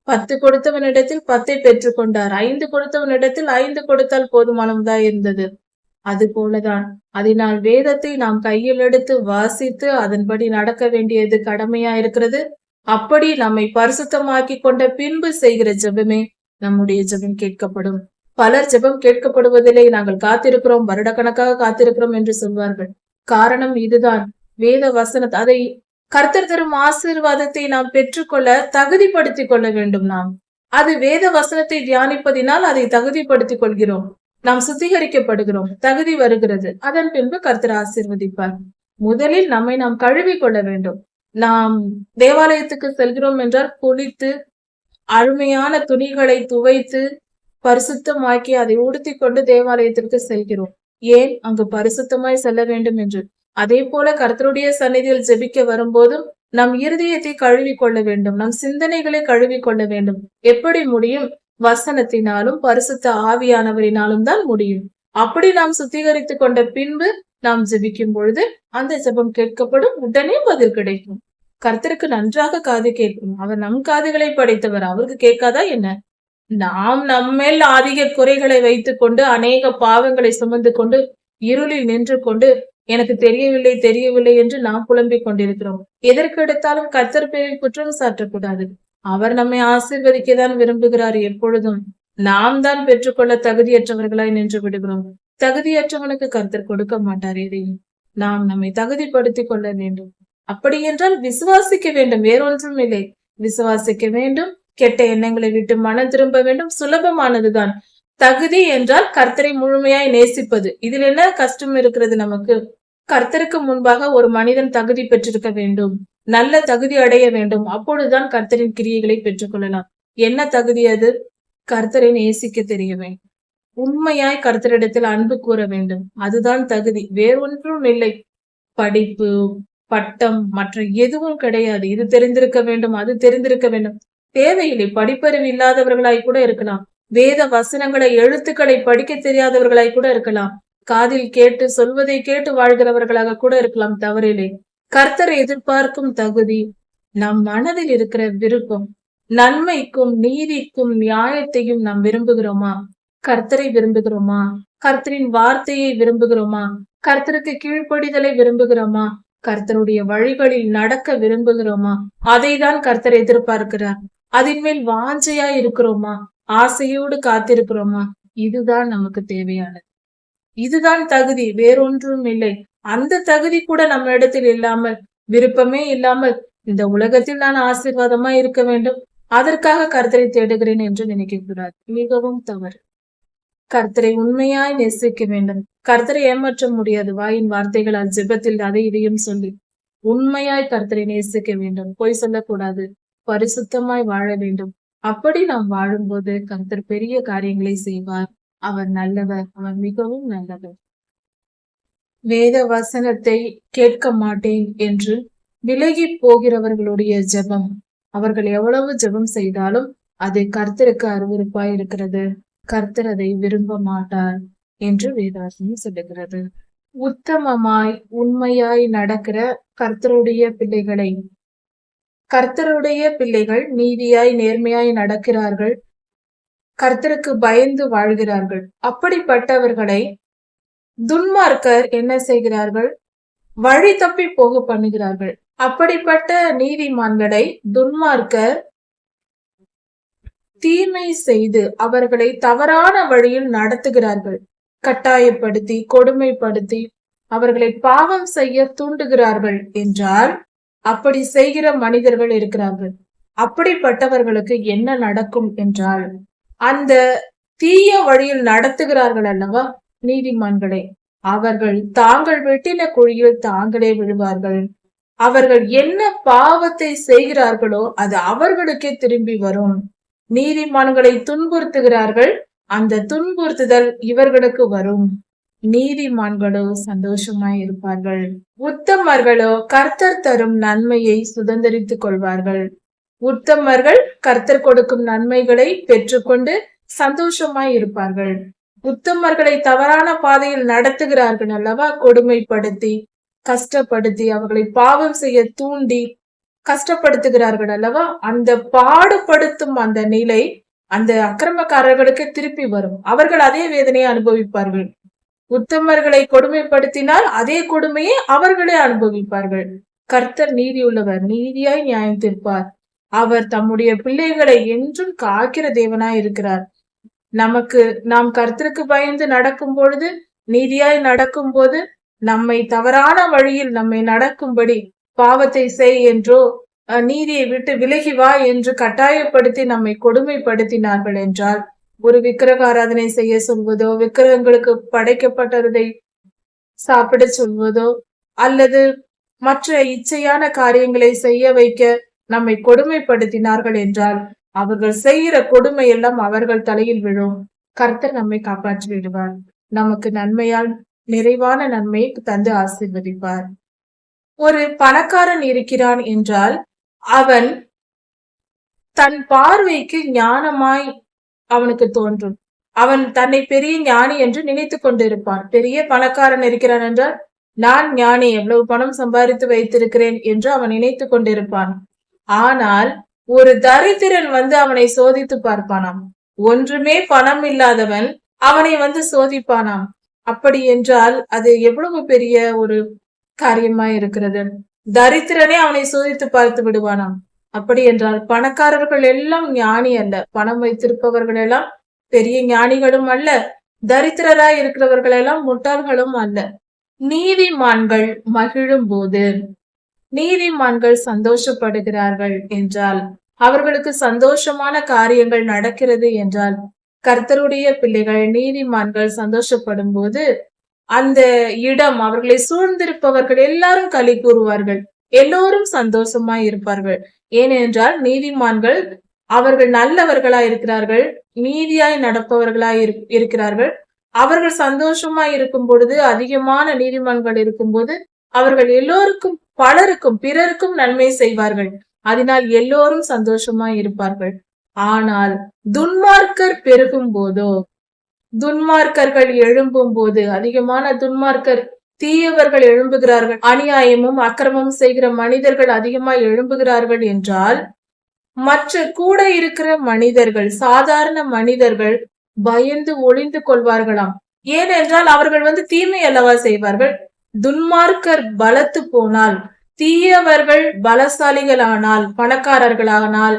10 கொடுத்தவனிடத்தில் 10 பெற்றுக்கொண்டார். 5 கொடுத்தவனிடத்தில் 5 கொடுத்தால் போதுமானதா இருந்தது. அது போலதான். அதனால் வேதத்தை நாம் கையில் எடுத்து வாசித்து அதன்படி நடக்க வேண்டியது கடமையா இருக்கிறது. அப்படி நம்மை பரிசுத்தமாக்கி கொண்ட பின்பு செய்கிற ஜெபமே நம்முடைய ஜெபம் கேட்கப்படும். பலர் ஜெபம் கேட்கப்படுவதில்லை, நாங்கள் காத்திருக்கிறோம், வருடக்கணக்காக காத்திருக்கிறோம் என்று சொல்வார்கள். காரணம் இதுதான். வேத வசன அதை கர்த்தர் தரும் ஆசீர்வாதத்தை நாம் பெற்றுக்கொள்ள தகுதிப்படுத்திக் கொள்ள வேண்டும். நாம் அது வேத வசனத்தை தியானிப்பதினால் அதை தகுதிப்படுத்திக் கொள்கிறோம். நாம் சுத்திகரிக்கப்படுகிறோம், தகுதி வருகிறது. அதன் பின்பு கர்த்தர் ஆசீர்வதிப்பார். முதலில் நம்மை நாம் கழுவி கொள்ள வேண்டும். நாம் தேவாலயத்துக்கு செல்கிறோம் என்றால் குளித்து அருமையான துணிகளை துவைத்து பரிசுத்தமாக்கி அதை உடுத்தி கொண்டு தேவாலயத்திற்கு செல்கிறோம். ஏன்? அங்கு பரிசுத்தமாய் செல்ல வேண்டும் என்று. அதே போல கர்த்தருடைய சந்நிதியில் ஜெபிக்க வரும்போதும் நம் இருதயத்தை கழுவி கொள்ள வேண்டும், நம் சிந்தனைகளை கழுவி கொள்ள வேண்டும். எப்படி முடியும்? வசனத்தினாலும் பரிசுத்த ஆவியானவரினாலும் தான் முடியும். அப்படி நாம் சுத்திகரித்து கொண்ட பின்பு நாம் ஜெபிக்கும் பொழுது அந்த ஜெபம் கேட்கப்படும், உடனே பதில் கிடைக்கும். கர்த்தருக்கு நன்றாக காது கேட்கும். அவர் நம் காதுகளை படைத்தவர், அவருக்கு கேட்காதா என்ன? நாம் நம்மேல் அதிக குறைகளை வைத்துக் கொண்டு அநேக பாவங்களை சுமந்து கொண்டு இருளில் நின்று கொண்டு எனக்கு தெரியவில்லை என்று நாம் புலம்பிக் கொண்டிருக்கிறோம். எதற்கு எடுத்தாலும் கர்த்தர் பேரில் குற்றம் சாட்டக்கூடாது. அவர் நம்மை ஆசீர்வதிக்கத்தான் விரும்புகிறார். எப்பொழுதும் நாம் தான் பெற்றுக்கொள்ள தகுதியற்றவர்களாய் நின்று விடுகிறோம். தகுதியற்றவனுக்கு கர்த்தர் கொடுக்க மாட்டார் எதையும். நாம் நம்மை தகுதிப்படுத்திக் கொள்ள வேண்டும். அப்படி என்றால் விசுவாசிக்க வேண்டும், வேறொன்றும் இல்லை. விசுவாசிக்க வேண்டும், கெட்ட எண்ணங்களை விட்டு மனம் திரும்ப வேண்டும். சுலபமானதுதான். தகுதி என்றால் கர்த்தரை முழுமையாய் நேசிப்பது. இதில் என்ன கஷ்டம் இருக்கிறது நமக்கு? கர்த்தருக்கு முன்பாக ஒரு மனிதன் தகுதி பெற்றிருக்க வேண்டும், நல்ல தகுதி அடைய வேண்டும். அப்பொழுதுதான் கர்த்தரின் கிரியைகளை பெற்றுக்கொள்ளலாம். என்ன தகுதி அது? கர்த்தரை நேசிக்க தெரிய வேண்டும், உண்மையாய் கர்த்தரிடத்தில் அன்பு கூற வேண்டும். அதுதான் தகுதி, வேறொன்றும் இல்லை. படிப்பு, பட்டம், மற்ற எதுவும் கிடையாது. இது தெரிந்திருக்க வேண்டும், அது தெரிந்திருக்க வேண்டும், தேவையில்லை. படிப்பறிவு இல்லாதவர்களாய் கூட இருக்கலாம். வேத வசனங்களை, எழுத்துக்களை படிக்க தெரியாதவர்களாய் கூட இருக்கலாம். காதில் கேட்டு சொல்வதை கேட்டு வாழ்கிறவர்களாக கூட இருக்கலாம், தவறில்லை. கர்த்தரை எதிர்பார்க்கும் தகுதி நம் மனதில் இருக்கிற விருப்பம். நன்மைக்கும் நீதிக்கும் நியாயத்தையும் நாம் விரும்புகிறோமா? கர்த்தரை விரும்புகிறோமா? கர்த்தரின் வார்த்தையை விரும்புகிறோமா? கர்த்தருக்கு கீழ்ப்படிதலை விரும்புகிறோமா? கர்த்தருடைய வழிகளில் நடக்க விரும்புகிறோமா? அதை தான் கர்த்தர் எதிர்பார்க்கிறார். அதன் மேல் வாஞ்சையா இருக்கிறோமா? ஆசையோடு காத்திருக்கிறோமா? இதுதான் நமக்கு தேவையானது. இதுதான் தகுதி, வேறொன்றும் இல்லை. அந்த தகுதி கூட நம்ம இடத்தில் இல்லாமல், விருப்பமே இல்லாமல், இந்த உலகத்தில் நான் ஆசீர்வாதமா இருக்க வேண்டும், அதற்காக கர்த்தரை தேடுகிறேன் என்று நினைக்க கூடாது. மிகவும் தவறு. கர்த்தரை உண்மையாய் நேசிக்க வேண்டும். கர்த்தரை ஏமாற்ற முடியாது. வாயின் வார்த்தைகளால், ஜெபத்தில் அதை இதையும் சொல்லி உண்மையாய் கர்த்தரை நேசிக்க வேண்டும். பொய் சொல்லக்கூடாது. பரிசுத்தமாய் வாழ வேண்டும். அப்படி நாம் வாழும்போது கர்த்தர் பெரிய காரியங்களை செய்வார். அவர் நல்லவர், அவர் மிகவும் நல்லவர். வேத வசனத்தை கேட்க மாட்டேன் என்று விலகி போகிறவர்களுடைய ஜெபம், அவர்கள் எவ்வளவு ஜெபம் செய்தாலும் அது கர்த்தருக்கு அருவருப்பாய் இருக்கிறது. கர்த்தர் அதை விரும்ப மாட்டார் என்று வேதவசனம் சொல்லுகிறது. உத்தமமாய் உண்மையாய் நடக்கிற கர்த்தருடைய பிள்ளைகள் நீதியாய் நேர்மையாய் நடக்கிறார்கள், கர்த்தருக்கு பயந்து வாழ்கிறார்கள். அப்படிப்பட்டவர்களை துன்மார்க்கர் என்ன செய்கிறார்கள்? வழி தப்பி போக பண்ணுகிறார்கள். அப்படிப்பட்ட நீதிமான்களை துன்மார்க்கர் தீமை செய்து அவர்களை தவறான வழியில் நடத்துகிறார்கள். கட்டாயப்படுத்தி, கொடுமைப்படுத்தி அவர்களை பாவம் செய்ய தூண்டுகிறார்கள் என்றால் அப்படி செய்கிற மனிதர்கள் இருக்கிறார்கள். அப்படிப்பட்டவர்களுக்கு என்ன நடக்கும் என்றால், அந்த தீய வழியில் நடத்துகிறார்கள் அல்லவா நீதிமான்களை, அவர்கள் தாங்கள் வெட்டின குழியில் தாங்களே விழுவார்கள். அவர்கள் என்ன பாவத்தை செய்கிறார்களோ அது அவர்களுக்கே திரும்பி வரும். நீதிமான்களை துன்புறுத்துகிறார்கள், அந்த துன்புறுத்துதல் இவர்களுக்கு வரும். நீதிமான்களோ சந்தோஷமாய் இருப்பார்கள். உத்தமர்களோ கர்த்தர் தரும் நன்மையை சுதந்திரித்துக் கொள்வார்கள். உத்தமர்கள் கர்த்தர் கொடுக்கும் நன்மைகளை பெற்றுக்கொண்டு சந்தோஷமாய் இருப்பார்கள். உத்தமர்களை தவறான பாதையில் நடத்துகிறார்கள் அல்லவா? கொடுமைப்படுத்தி, கஷ்டப்படுத்தி, அவர்களை பாவம் செய்ய தூண்டி கஷ்டப்படுத்துகிறார்கள் அல்லவா? அந்த பாடுபடுத்தும் அந்த நிலை அந்த அக்கிரமக்காரர்களுக்கு திருப்பி வரும். அவர்கள் அதே வேதனையை அனுபவிப்பார்கள். உத்தமர்களை கொடுமைப்படுத்தினால் அதே கொடுமையை அவர்களே அனுபவிப்பார்கள். கர்த்தர் நீதியுள்ளவர், நீதியாய் நியாயம் தீர்ப்பார். அவர் தம்முடைய பிள்ளைகளை என்றும் காக்கிற தேவனாய் இருக்கிறார். நாம் கர்த்தருக்கு பயந்து நடக்கும் பொழுது, நீதியாய் நடக்கும் போது, நம்மை தவறான வழியில் நம்மை நடக்கும்படி பாவத்தை செய் என்றோ நீதியை விட்டு விலகி வா என்று கட்டாயப்படுத்தி நம்மை கொடுமைப்படுத்தினார்கள் என்றால், ஒரு விக்கிரக ஆராதனை செய்ய சொல்வதோ, விக்கிரகங்களுக்கு படைக்கப்பட்டதை சாப்பிட சொல்வதோ, அல்லது மற்ற இச்சையான காரியங்களை செய்ய வைக்க நம்மை கொடுமைப்படுத்தினார்கள் என்றால், அவர்கள் செய்கிற கொடுமை எல்லாம் அவர்கள் தலையில் விழும். கர்த்தர் நம்மை காப்பாற்றி விடுவார். நமக்கு நன்மையால் நிறைவான நன்மையை தந்து ஆசீர்வதிப்பார். ஒரு பணக்காரன் இருக்கிறான் என்றால் அவன் தன் பார்வைக்கு ஞானமாய் அவனுக்கு தோன்றும். அவன் தன்னை பெரிய ஞானி என்று நினைத்து கொண்டிருப்பான். பெரிய பணக்காரன் இருக்கிறான் என்றால் நான் ஞானி, எவ்வளவு பணம் சம்பாதித்து வைத்திருக்கிறேன் என்று அவன் நினைத்து கொண்டிருப்பான். ஆனால் ஒரு தரித்திரன் வந்து அவனை சோதித்து பார்ப்பானாம். ஒன்றுமே பணம் இல்லாதவன் அவனை வந்து சோதிப்பானாம். அப்படி என்றால் அது எவ்வளவு பெரிய ஒரு காரியமா இருக்கிறது. தரித்திரனே அவனை சோதித்து பார்த்து விடுவானாம். அப்படி என்றால் பணக்காரர்கள் எல்லாம் ஞானி அல்ல, பணம் வைத்திருப்பவர்கள் எல்லாம் பெரிய ஞானிகளும் அல்ல, தரித்திரராய் இருக்கிறவர்கள் எல்லாம் முட்டாள்களும் அல்ல. நீதிமான்கள் மகிழும் போது, நீதிமான்கள் சந்தோஷப்படுகிறார்கள் என்றால், அவர்களுக்கு சந்தோஷமான காரியங்கள் நடக்கிறது என்றால், கர்த்தருடைய பிள்ளைகள் நீதிமான்கள் சந்தோஷப்படும் போது அந்த இடம், அவர்களை சூழ்ந்திருப்பவர்கள் எல்லாரும் களி கூறுவார்கள், எல்லோரும் சந்தோஷமாய் இருப்பார்கள். ஏனென்றால் நீதிமான்கள் அவர்கள் நல்லவர்களாய் இருக்கிறார்கள், நீதியாய் நடப்பவர்களாய் இருக்கிறார்கள். அவர்கள் சந்தோஷமாய் இருக்கும் பொழுது, அதிகமான நீதிமான்கள் இருக்கும் போது அவர்கள் எல்லோருக்கும், பலருக்கும், பிறருக்கும் நன்மை செய்வார்கள். அதனால் எல்லோரும் சந்தோஷமாய் இருப்பார்கள். ஆனால் துன்மார்க்கர் பெருகும் போதோ, துன்மார்க்கர்கள் எழும்பும் போது, அதிகமான துன்மார்க்கர், தீயவர்கள் எழும்புகிறார்கள், அநியாயமும் அக்கிரமமும் செய்கிற மனிதர்கள் அதிகமாக எழும்புகிறார்கள் என்றால், மற்ற கூட இருக்கிற மனிதர்கள், சாதாரண மனிதர்கள் பயந்து ஒளிந்து கொள்வார்களாம். ஏனென்றால் அவர்கள் வந்து தீமை அல்லவா செய்வார்கள். துன்மார்க்கர் பலத்து போனால், தீயவர்கள் பலசாலிகளானால், பணக்காரர்களானால்,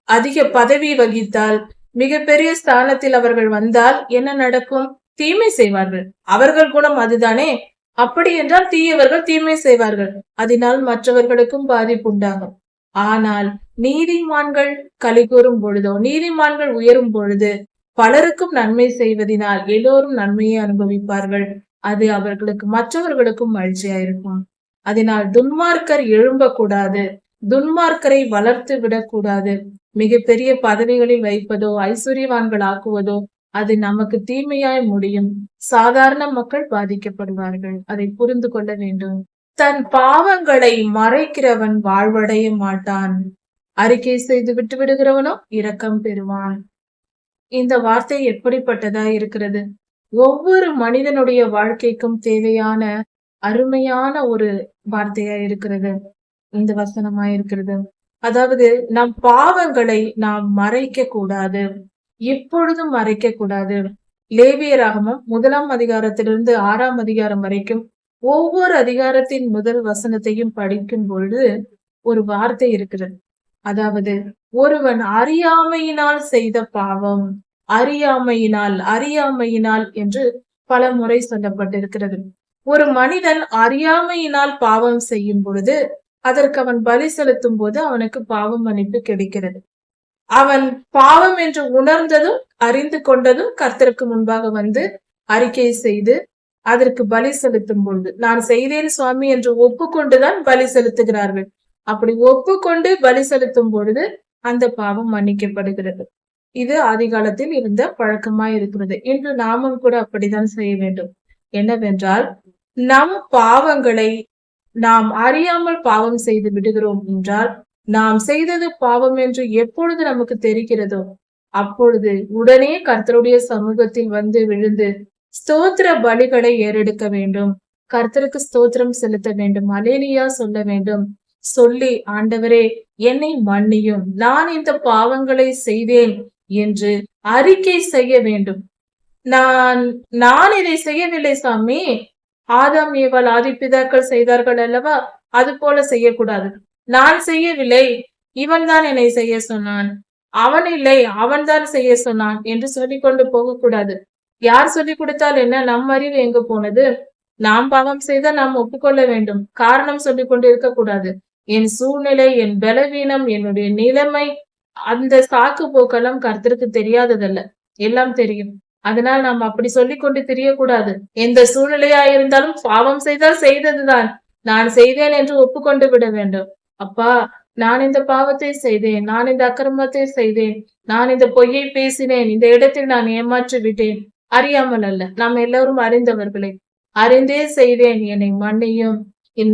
அதிக பதவி வகித்தால், மிகப்பெரிய ஸ்தானத்தில் அவர்கள் வந்தால் என்ன நடக்கும்? தீமை செய்வார்கள். அவர்கள் குணம் அதுதானே. அப்படி என்றால் தீயவர்கள் தீமை செய்வார்கள், அதனால் மற்றவர்களுக்கும் பாதிப்பு உண்டாகும். ஆனால் நீதிமான்கள் களி கூறும் பொழுதோ, நீதிமான்கள் உயரும் பொழுது பலருக்கும் நன்மை செய்வதனால் எல்லோரும் நன்மையை அனுபவிப்பார்கள். அது அவர்களுக்கு, மற்றவர்களுக்கும் மகிழ்ச்சியா இருக்கும். அதனால் துன்மார்க்கர் எழும்பக்கூடாது, துன்மார்க்கரை வளர்த்து விடக்கூடாது. மிகப்பெரிய பதவிகளில் வைப்பதோ, ஐஸ்வர்யவான்கள் ஆக்குவதோ அது நமக்கு தீமையாய் முடியும். சாதாரண மக்கள் பாதிக்கப்படுவார்கள். அதை புரிந்து கொள்ள வேண்டும். தன் பாவங்களை மறைக்கிறவன் வாழ்வடைய மாட்டான், அறிக்கை செய்து விட்டு விடுகிறவனோ இரக்கம் பெறுவான். இந்த வார்த்தை எப்படிப்பட்டதா இருக்கிறது? ஒவ்வொரு மனிதனுடைய வாழ்க்கைக்கும் தேவையான அருமையான ஒரு வார்த்தையா இருக்கிறது இந்த வசனமா இருக்கிறது. அதாவது நம் பாவங்களை நாம் மறைக்க கூடாது, எப்பொழுதும் மறைக்க கூடாது. லேவியராகமம் 1ஆம் அதிகாரத்திலிருந்து 6ஆம் அதிகாரம் வரைக்கும் ஒவ்வொரு அதிகாரத்தின் முதல் வசனத்தையும் படிக்கும் பொழுது ஒரு வார்த்தை இருக்கிறது. அதாவது ஒருவன் அறியாமையினால் செய்த பாவம், அறியாமையினால், அறியாமையினால் என்று பல முறை சொல்லப்பட்டிருக்கிறது. ஒரு மனிதன் அறியாமையினால் பாவம் செய்யும் பொழுது, அதற்கு அவன் பலி செலுத்தும் போது அவனுக்கு பாவம் மன்னிப்பு கிடைக்கிறது. அவன் பாவம் என்று உணர்ந்ததும், அறிந்து கொண்டதும் கர்த்தருக்கு முன்பாக வந்து அறிக்கை செய்து அதற்கு பலி செலுத்தும் பொழுது, நான் செய்தேன் சுவாமி என்று ஒப்புக்கொண்டுதான் பலி செலுத்துகிறார்கள். அப்படி ஒப்புக்கொண்டு பலி செலுத்தும் பொழுது அந்த பாவம் மன்னிக்கப்படுகிறது. இது ஆதி காலத்தில் இருந்த பழக்கமாய் இருக்கிறது. இன்று நாமும் கூட அப்படித்தான் செய்ய வேண்டும். என்னவென்றால், நம் பாவங்களை நாம் அறியாமல் பாவம் செய்து விடுகிறோம் என்றால், நாம் செய்தது பாவம் என்று எப்பொழுது நமக்கு தெரிகிறதோ அப்பொழுது உடனே கர்த்தருடைய சமூகத்தில் வந்து விழுந்து ஸ்தோத்திர பலிகளை ஏறெடுக்க வேண்டும். கர்த்தருக்கு ஸ்தோத்திரம் செலுத்த வேண்டும். அல்லேலூயா சொல்ல வேண்டும். சொல்லி, ஆண்டவரே என்னை மன்னியும், நான் இந்த பாவங்களை செய்தேன் என்று அறிக்கை செய்ய வேண்டும். நான் நான் இதை செய்யவில்லை சாமி. ஆதாம் ஏவாள் ஆதிபிதாக்கள் செய்தார்கள் அல்லவா? அது போல செய்யக்கூடாது. நான் செய்யவில்லை, இவன் தான் என்னை செய்ய சொன்னான். அவன் இல்லை, அவன் தான் செய்ய சொன்னான் என்று சொல்லிக் கொண்டு போகக்கூடாது. யார் சொல்லிக் கொடுத்தால் என்ன? நம் அறிவு எங்க போனது? நாம் பாவம் செய்தால் நாம் ஒப்புக்கொள்ள வேண்டும். காரணம் சொல்லிக் கொண்டு இருக்கக்கூடாது. என் சூழ்நிலை, என் பலவீனம், என்னுடைய நிலைமை, அந்த சாக்கு போக்கெல்லாம் கர்த்தருக்கு தெரியாததல்ல, எல்லாம் தெரியும். அதனால் நாம் அப்படி சொல்லிக் கொண்டு தெரியக்கூடாது. எந்த சூழ்நிலையா இருந்தாலும் பாவம் செய்தால் செய்ததுதான், நான் செய்தேன் என்று ஒப்புக்கொண்டு விட வேண்டும். அப்பா, நான் இந்த பாவத்தை செய்தேன், நான் இந்த அக்கிரமத்தை செய்தேன், நான் இந்த பொய்யை பேசினேன், இந்த இடத்தில் நான் ஏமாற்றி விட்டேன். அறியாமல் அல்ல, நாம் எல்லோரும் அறிந்தவர்களே. அறிந்தே செய்தேன், என்னை மன்னியும்.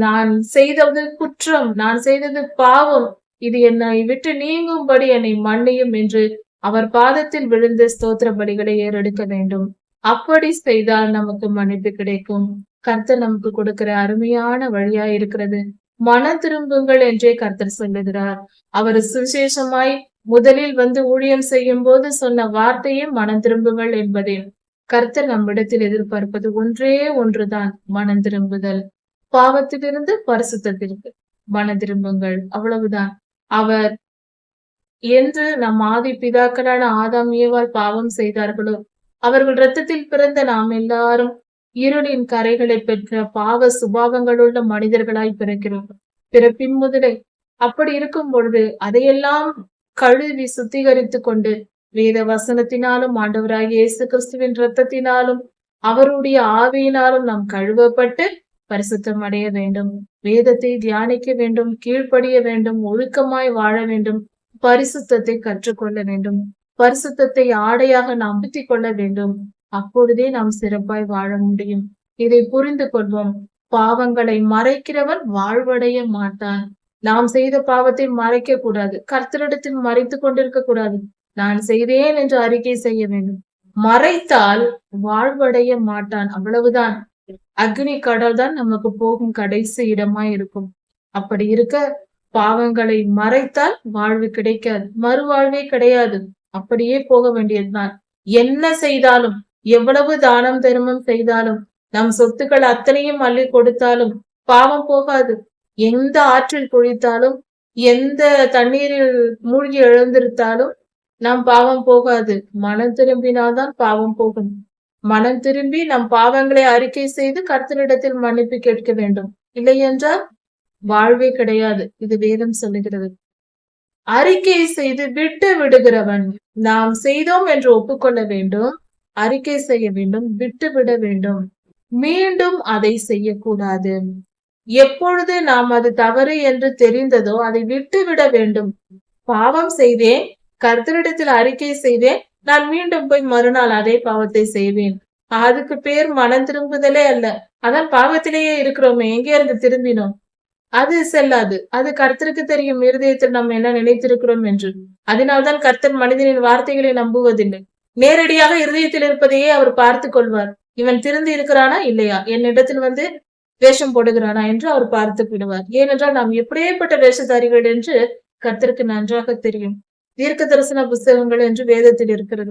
நான் செய்தது குற்றம், நான் செய்தது பாவம், இது என்னை விட்டு நீங்கும்படி என்னை மன்னியும் என்று அவர் பாதத்தில் விழுந்து ஸ்தோத்திர பலிகளை ஏறெடுக்க வேண்டும். அப்படி செய்தால் நமக்கு மன்னிப்பு கிடைக்கும். கர்த்தர் நமக்கு கொடுக்கிற அருமையான வழியா இருக்கிறது. மன திரும்புங்கள் என்றே கர்த்தர் சொல்லுகிறார். அவர் சுவிசேஷமாய் முதலில் வந்து ஊழியம் செய்யும் போது சொன்ன வார்த்தையே மனம் திரும்புங்கள் என்பதே. கர்த்தர் நம்மிடத்தில் எதிர்பார்ப்பது ஒன்றே ஒன்றுதான், மனம் திரும்புதல். பாவத்திலிருந்து பரிசுத்தத்திற்கு மனம் திரும்புங்கள், அவ்வளவுதான். அவர் என்று நம் ஆதி பிதாக்களான ஆதாம் ஏவாள் பாவம் செய்தார்களோ, அவர்கள் இரத்தத்தில் பிறந்த நாம் எல்லாரும் இருளின் கரைகளை பெற்ற பாவ சுபாவங்களுள்ள மனிதர்களாய் பிறக்கிறோம், பிறப்பின் முதலே. அப்படி இருக்கும் பொழுது அதையெல்லாம் கழுவி சுத்திகரித்துக் கொண்டு வேத வசனத்தினாலும் ஆண்டவராகிய இயேசு கிறிஸ்துவின் இரத்தத்தினாலும் அவருடைய ஆவியினாலும் நாம் கழுவப்பட்டு பரிசுத்தம் அடைய வேண்டும். வேதத்தை தியானிக்க வேண்டும், கீழ்ப்படிய வேண்டும், ஒழுக்கமாய் வாழ வேண்டும், பரிசுத்தத்தை கற்றுக்கொள்ள வேண்டும், பரிசுத்தத்தை ஆடையாக நாம் உடுத்திக் கொள்ள வேண்டும். அப்பொழுதே நாம் சிறப்பாய் வாழ முடியும். இதை புரிந்து கொள்வோம். பாவங்களை மறைக்கிறவன் வாழ்வடைய மாட்டான். நாம் செய்த பாவத்தை மறைக்க கூடாது, கர்த்தரிடத்தில் மறைத்து கொண்டிருக்க கூடாது. நான் செய்தேன் என்று அறிக்கை செய்ய வேண்டும். மறைத்தால் வாழ்வடைய மாட்டான், அவ்வளவுதான். அக்னி கடல் தான் நமக்கு போகும் கடைசி இடமாய் இருக்கும். அப்படி இருக்க பாவங்களை மறைத்தால் வாழ்வு கிடைக்காது, மறுவாழ்வே கிடையாது. அப்படியே போக வேண்டியதுதான். என்ன செய்தாலும், எவ்வளவு தானம் தர்மம் செய்தாலும், நம் சொத்துக்கள் அத்தனையும் அள்ளி கொடுத்தாலும் பாவம் போகாது. எந்த ஆற்றில் குளித்தாலும், எந்த தண்ணீரில் மூழ்கி எழுந்திருத்தாலும் நம் பாவம் போகாது. மனம் திரும்பினால்தான் பாவம் போகும். மனம் திரும்பி நம் பாவங்களை அறிக்கை செய்து கர்த்தரிடத்தில் மன்னிப்பு கேட்க வேண்டும். இல்லை என்றால் வாழ்வே கிடையாது. இது வேதம் சொல்லுகிறது. அறிக்கை செய்து விட்டு விடுகிறவன், நாம் செய்தோம் என்று ஒப்புக்கொள்ள வேண்டும், அறிக்கை செய்ய வேண்டும், விட்டு விட வேண்டும், மீண்டும் அதை செய்யக்கூடாது. எப்பொழுது நாம் அது தவறு என்று தெரிந்ததோ அதை விட்டு விட வேண்டும். பாவம் செய்தேன், கர்த்தரிடத்தில் அறிக்கை செய்தேன், நான் மீண்டும் போய் மறுநாள் அதே பாவத்தை செய்வேன், அதுக்கு பேர் மனம் திரும்புதலே அல்ல. அதான் பாவத்திலேயே இருக்கிறோமே, எங்கே இருந்து திரும்பினோம்? அது செல்லாது. அது கர்த்தருக்கு தெரியும் இருதயத்தில் நாம் என்ன நினைத்திருக்கிறோம் என்று. அதனால்தான் கர்த்தர் மனிதனின் வார்த்தைகளை நம்புவதில்லை. நேரடியாக இருதயத்தில் இருப்பதையே அவர் பார்த்து கொள்வார். இவன் திருந்து இருக்கிறானா இல்லையா, என்னிடத்தில் வந்து வேஷம் போடுகிறானா என்று அவர் பார்த்து விடுவார். ஏனென்றால் நாம் எப்படியேப்பட்ட வேஷதாரிகள் என்று கர்த்தருக்கு நன்றாக தெரியும். தீர்க்க தரிசன புஸ்தகங்கள் என்று வேதத்தில் இருக்கிறது.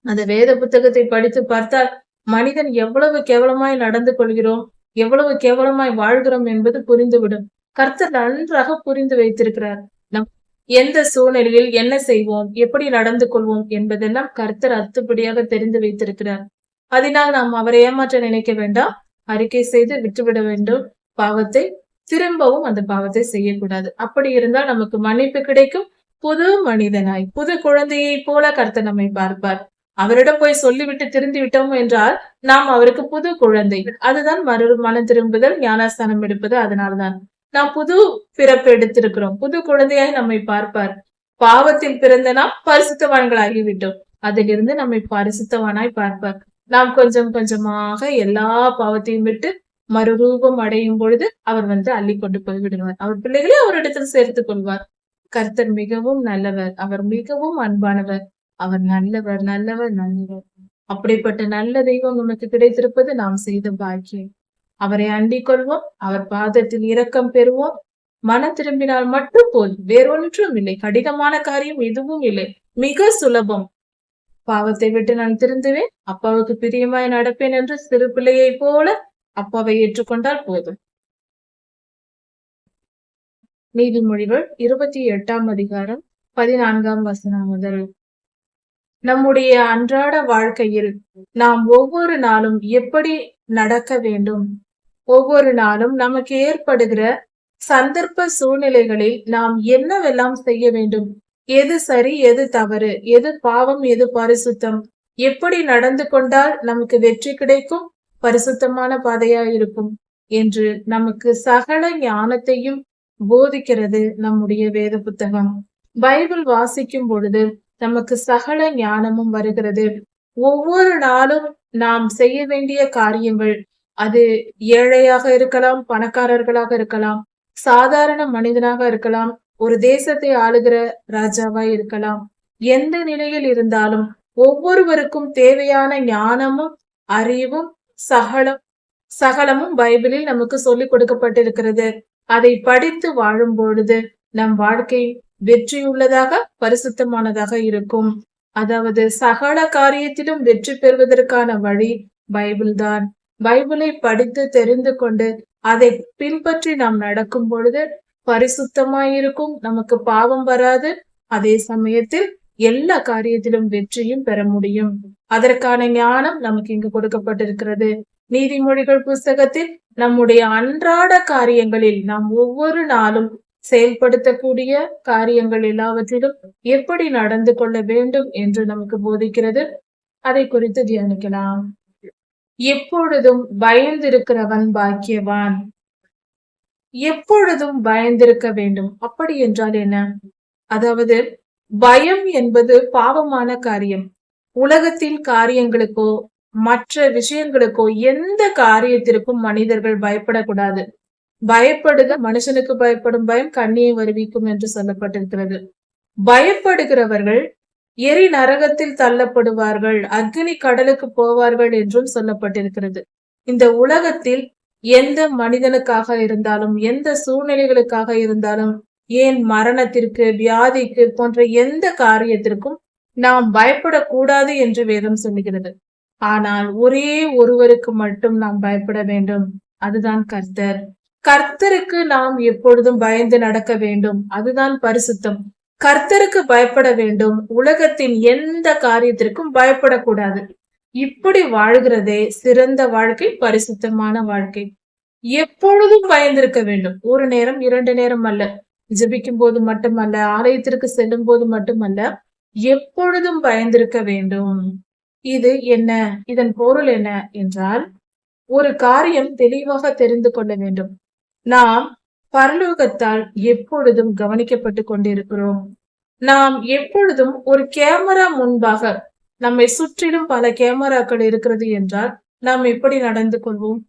அந்த வேத புத்தகத்தை படித்து பார்த்தால் மனிதன் எவ்வளவு கேவலமாய் நடந்து கொள்கிறோம், எவ்வளவு கேவலமாய் வாழ்கிறோம் என்பது புரிந்துவிடும். கர்த்தர் நன்றாக புரிந்து வைத்திருக்கிறார். நம் எந்த சூழ்நிலையில் என்ன செய்வோம், எப்படி நடந்து கொள்வோம் என்பதெல்லாம் கர்த்தர் அத்துப்படியாக தெரிந்து வைத்திருக்கிறார். அதனால் நாம் அவரை ஏமாற்ற நினைக்க வேண்டாம். அறிக்கை செய்து விட்டுவிட வேண்டும் பாவத்தை. திரும்பவும் அந்த பாவத்தை செய்யக்கூடாது. அப்படி இருந்தால் நமக்கு மன்னிப்பு கிடைக்கும். புது மனிதனாய், புது குழந்தையை போல கர்த்தர் நம்மை பார்ப்பார். அவரிடம் போய் சொல்லிவிட்டு திருந்து விட்டோம் என்றால் நாம் அவருக்கு புது குழந்தை. அதுதான் மனம் திரும்புதல், ஞானஸ்தானம் எடுப்பது. அதனால்தான் நாம் புது பிறப்பு எடுத்திருக்கிறோம். புது குழந்தையாய் நம்மை பார்ப்பார். பாவத்தில் பிறந்த நாம் பரிசுத்தவான்களாகிவிட்டோம். அதிலிருந்து நம்மை பரிசுத்தவானாய் பார்ப்பார். நாம் கொஞ்சம் கொஞ்சமாக எல்லா பாவத்தையும் விட்டு மறுரூபம் அடையும் பொழுது அவர் வந்து அள்ளி கொண்டு போய் விடுவார். அவர் பிள்ளைகளை அவரிடத்தில் சேர்த்துக் கொள்வார். கர்த்தர் மிகவும் நல்லவர், அவர் மிகவும் அன்பானவர். அவர் நல்லவர், நல்லவர், நல்லவர். அப்படிப்பட்ட நல்ல தெய்வம் நமக்கு கிடைத்திருப்பது நாம் செய்த பாக்கியம். அவரை அண்டிக் கொள்வோம், அவர் பாதத்தில் இரக்கம் பெறுவோம். மனம் திரும்பினால் மட்டும் போதும், வேறொன்றும் இல்லை. கடினமான காரியம் எதுவும் இல்லை, மிக சுலபம். பாவத்தை விட்டு நான் திருந்துவேன், அப்பாவுக்கு பிரியமாய் நடப்பேன் என்று சிறு பிள்ளையை போல அப்பாவை ஏற்றுக்கொண்டால் போதும். நீதிமொழிகள் 28ஆம் அதிகாரம் 14ஆம் வசனம் முதல். நம்முடைய அன்றாட வாழ்க்கையில் நாம் ஒவ்வொரு நாளும் எப்படி நடக்க வேண்டும், ஒவ்வொரு நாளும் நமக்கு ஏற்படுகிற சந்தர்ப்ப சூழ்நிலைகளில் நாம் என்னவெல்லாம் செய்ய வேண்டும், எது சரி எது தவறு, எது பாவம் எது பரிசுத்தம், எப்படி நடந்து கொண்டால் நமக்கு வெற்றி கிடைக்கும், பரிசுத்தமான பாதையா இருக்கும் என்று நமக்கு சகல ஞானத்தையும் போதிக்கிறது நம்முடைய வேத புத்தகம். பைபிள் வாசிக்கும் பொழுது நமக்கு சகல ஞானமும் வருகிறது. ஒவ்வொரு நாளும் நாம் செய்ய வேண்டிய காரியங்கள், அது ஏழையாக இருக்கலாம், பணக்காரர்களாக இருக்கலாம், சாதாரண மனிதனாக இருக்கலாம், ஒரு தேசத்தை ஆளுகிற ராஜாவாய் இருக்கலாம். எந்த நிலையில் இருந்தாலும் ஒவ்வொருவருக்கும் தேவையான ஞானமும் அறிவும் சகலமும் பைபிளில் நமக்கு சொல்லிக் கொடுக்கப்பட்டிருக்கிறது. அதை படித்து வாழும் பொழுது நம் வாழ்க்கை வெற்றியுள்ளதாக பரிசுத்தமானதாக இருக்கும். அதாவது சகல காரியத்திலும் வெற்றி பெறுவதற்கான வழி பைபிள் தான். பைபிளை படித்து தெரிந்து கொண்டு அதை பின்பற்றி நாம் நடக்கும் பொழுது பரிசுத்தமாயிருக்கும், நமக்கு பாவம் வராது. அதே சமயத்தில் எல்லா காரியத்திலும் வெற்றியும் பெற முடியும். அதற்கான ஞானம் நமக்கு இங்கு கொடுக்கப்பட்டிருக்கிறது. நீதிமொழிகள் புஸ்தகத்தில் நம்முடைய அன்றாட காரியங்களில் நாம் ஒவ்வொரு நாளும் செயல்படுத்தக்கூடிய காரியங்கள் எல்லாவற்றிலும் எப்படி நடந்து கொள்ள வேண்டும் என்று நமக்கு போதிக்கிறது. அதை குறித்து தியானிக்கலாம். எப்பொழுதும் பயந்திருக்கிறவன் பாக்கியவான். எப்பொழுதும் பயந்திருக்க வேண்டும். அப்படி என்றால் என்ன? அதாவது பயம் என்பது பாவமான காரியம். உலகத்தின் காரியங்களுக்கோ மற்ற விஷயங்களுக்கோ எந்த காரியத்திற்கும் மனிதர்கள் பயப்படக்கூடாது. பயப்படுத மனுஷனுக்கு பயப்படும் பயம் கண்ணியை வருவிக்கும் என்று சொல்லப்பட்டிருக்கிறது. பயப்படுகிறவர்கள் எரி நரகத்தில் தள்ளப்படுவார்கள், அக்னி கடலுக்கு போவார்கள் என்றும் சொல்லப்பட்டிருக்கிறது. இந்த உலகத்தில் எந்த மனிதனுக்காக இருந்தாலும், எந்த சூழ்நிலைகளுக்காக இருந்தாலும், ஏன் மரணத்திற்கு, வியாதிக்கு போன்ற எந்த காரியத்திற்கும் நாம் பயப்படக்கூடாது என்று வேதம் சொல்லுகிறது. ஆனால் ஒரே ஒருவருக்கு மட்டும் நாம் பயப்பட வேண்டும், அதுதான் கர்த்தர். கர்த்தருக்கு நாம் எப்பொழுதும் பயந்து நடக்க வேண்டும், அதுதான் பரிசுத்தம். கர்த்தருக்கு பயப்பட வேண்டும், உலகத்தின் எந்த காரியத்திற்கும் பயப்படக்கூடாது. இப்படி வாழ்கிறதே சிறந்த வாழ்க்கை, பரிசுத்தமான வாழ்க்கை. எப்பொழுதும் பயந்திருக்க வேண்டும். ஒரு நேரம் 2 நேரம் அல்ல, ஜெபிக்கும் போது மட்டுமல்ல, ஆலயத்திற்கு செல்லும் போது மட்டுமல்ல, எப்பொழுதும் பயந்திருக்க வேண்டும். இது என்ன? இதன் பொருள் என்ன என்றால், ஒரு காரியம் தெளிவாக தெரிந்து கொள்ள வேண்டும். நாம் பரலோகத்தால் எப்பொழுதும் கவனிக்கப்பட்டு கொண்டிருக்கிறோம். நாம் எப்பொழுதும் ஒரு கேமரா முன்பாக, நம்மை சுற்றிலும் பல கேமராக்கள் இருக்கிறது என்றால் நாம் எப்படி நடந்து கொள்வோம்?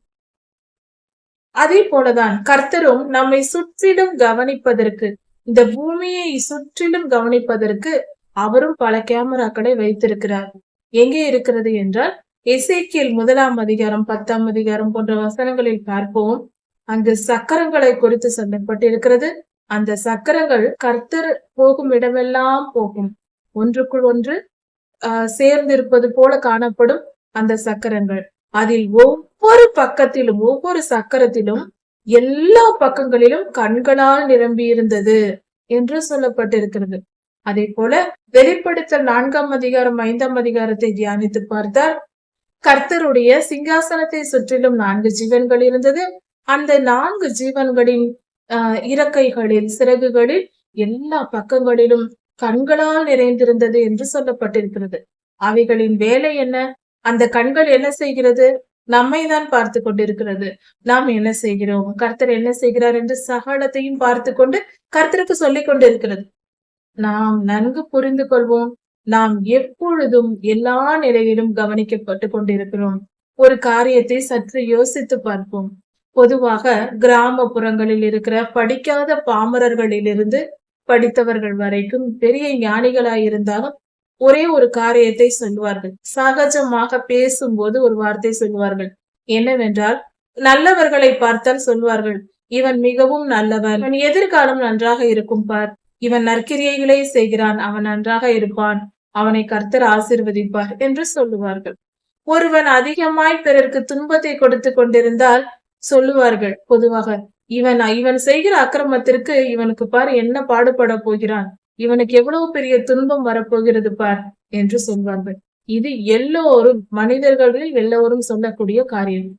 அதே போலதான் கர்த்தரும் நம்மை சுற்றிலும் கவனிப்பதற்கு, இந்த பூமியை சுற்றிலும் கவனிப்பதற்கு அவரும் பல கேமராக்களை வைத்திருக்கிறார். எங்கே இருக்கிறது என்றால், எசேக்கியேல் 1ஆம் அதிகாரம் 10ஆம் அதிகாரம் போன்ற வசனங்களில் பார்ப்போம். அங்கு சக்கரங்களை குறித்து சொல்லப்பட்டிருக்கிறது. அந்த சக்கரங்கள் கர்த்தர் போகும் இடமெல்லாம் போகும், ஒன்றுக்குள் ஒன்று சேர்ந்திருப்பது போல காணப்படும் அந்த சக்கரங்கள். அதில் ஒவ்வொரு பக்கத்திலும், ஒவ்வொரு சக்கரத்திலும் எல்லா பக்கங்களிலும் கண்களால் நிரம்பி இருந்தது என்று சொல்லப்பட்டிருக்கிறது. அதே போல வெளிப்படுத்தல் 4ஆம் அதிகாரம் 5ஆம் அதிகாரத்தை தியானித்து பார்த்தால், கர்த்தருடைய சிங்காசனத்தை சுற்றிலும் 4 ஜீவன்கள் இருந்தது. அந்த 4 ஜீவன்களின் இறக்கைகளில், சிறகுகளில் எல்லா பக்கங்களிலும் கண்களால் நிறைந்திருந்தது என்று சொல்லப்பட்டிருக்கிறது. அவைகளின் வேலை என்ன? அந்த கண்கள் என்ன செய்கிறது? நம்மை தான் பார்த்து கொண்டிருக்கிறது. நாம் என்ன செய்கிறோம், கர்த்தர் என்ன செய்கிறார் என்று சகலத்தையும் பார்த்து கொண்டு கர்த்தருக்கு சொல்லிக் கொண்டிருக்கிறது. நாம் நன்கு புரிந்து கொள்வோம். நாம் எப்பொழுதும் எல்லா நிலையிலும் கவனிக்கப்பட்டு கொண்டிருக்கிறோம். ஒரு காரியத்தை சற்று யோசித்து பார்ப்போம். பொதுவாக கிராமப்புறங்களில் இருக்கிற படிக்காத பாமரர்களிலிருந்து படித்தவர்கள் வரைக்கும், பெரிய ஞானிகளாயிருந்தாலும் ஒரே ஒரு காரியத்தை சொல்வார்கள். சகஜமாக பேசும்போது ஒரு வார்த்தை சொல்வார்கள். என்னவென்றால், நல்லவர்களை பார்த்தால் சொல்வார்கள், இவன் மிகவும் நல்லவன், இவன் எதிர்காலம் நன்றாக இருக்கும் பார், இவன் நற்கிரியைகளை செய்கிறான், அவன் நன்றாக இருப்பான், அவனை கர்த்தர் ஆசீர்வதிப்பார் என்று சொல்லுவார்கள். ஒருவன் அதிகமாய் பிறருக்கு துன்பத்தை கொடுத்து கொண்டிருந்தால் சொல்லுவார்கள் பொதுவாக, இவன் செய்கிற அக்கிரமத்திற்கு இவனுக்கு பார் என்ன பாடுபட போகிறான், இவனுக்கு எவ்வளவு பெரிய துன்பம் வரப்போகிறது பார் என்று சொல்வார்கள். இது எல்லோரும் மனிதர்களில் எல்லோரும் சொல்லக்கூடிய காரியம்.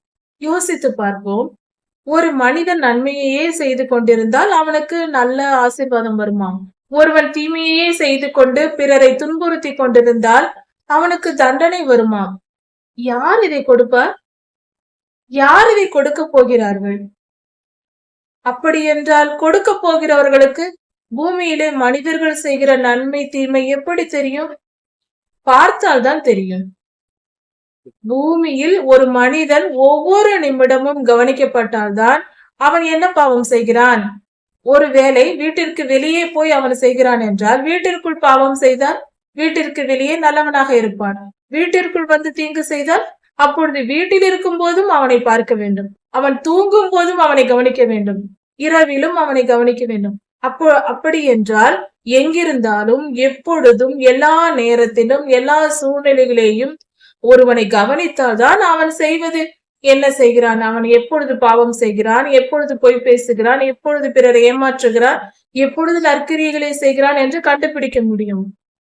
யோசித்து பார்ப்போம். ஒரு மனிதன் நன்மையையே செய்து கொண்டிருந்தால் அவனுக்கு நல்ல ஆசீர்வாதம் வருமா? ஒருவன் தீமையே செய்து கொண்டு பிறரை துன்புறுத்தி கொண்டிருந்தால் அவனுக்கு தண்டனை வருமா? யார் இதை கொடுப்பார்? யார் இதை கொடுக்க போகிறார்கள்? அப்படி என்றால் கொடுக்க போகிறவர்களுக்கு பூமியிலே மனிதர்கள் செய்கிற நன்மை தீமை எப்படி தெரியும்? பார்த்தால்தான் தெரியும். பூமியில் ஒரு மனிதன் ஒவ்வொரு நிமிடமும் கவனிக்கப்பட்டால்தான் அவன் என்ன பாவம் செய்கிறான். ஒருவேளை வீட்டிற்கு வெளியே போய் அவன் செய்கிறான் என்றால், வீட்டிற்குள் பாவம் செய்தால் வீட்டிற்கு வெளியே நல்லவனாக இருப்பான். வீட்டிற்குள் வந்து தீங்கு செய்தால் அப்பொழுது வீட்டில் இருக்கும் போதும் அவனை பார்க்க வேண்டும், அவன் தூங்கும் போதும் அவனை கவனிக்க வேண்டும், இரவிலும் அவனை கவனிக்க வேண்டும். அப்படி என்றால் எங்கிருந்தாலும் எப்பொழுதும் எல்லா நேரத்திலும் எல்லா சூழ்நிலைகளையும் ஒருவனை கவனித்தால்தான் அவன் செய்வது என்ன செய்கிறான், அவன் எப்பொழுது பாவம் செய்கிறான், எப்பொழுது பொய் பேசுகிறான், எப்பொழுது பிறரை ஏமாற்றுகிறான், எப்பொழுது நற்கிரியைகளை செய்கிறான் என்று கண்டுபிடிக்க முடியும்.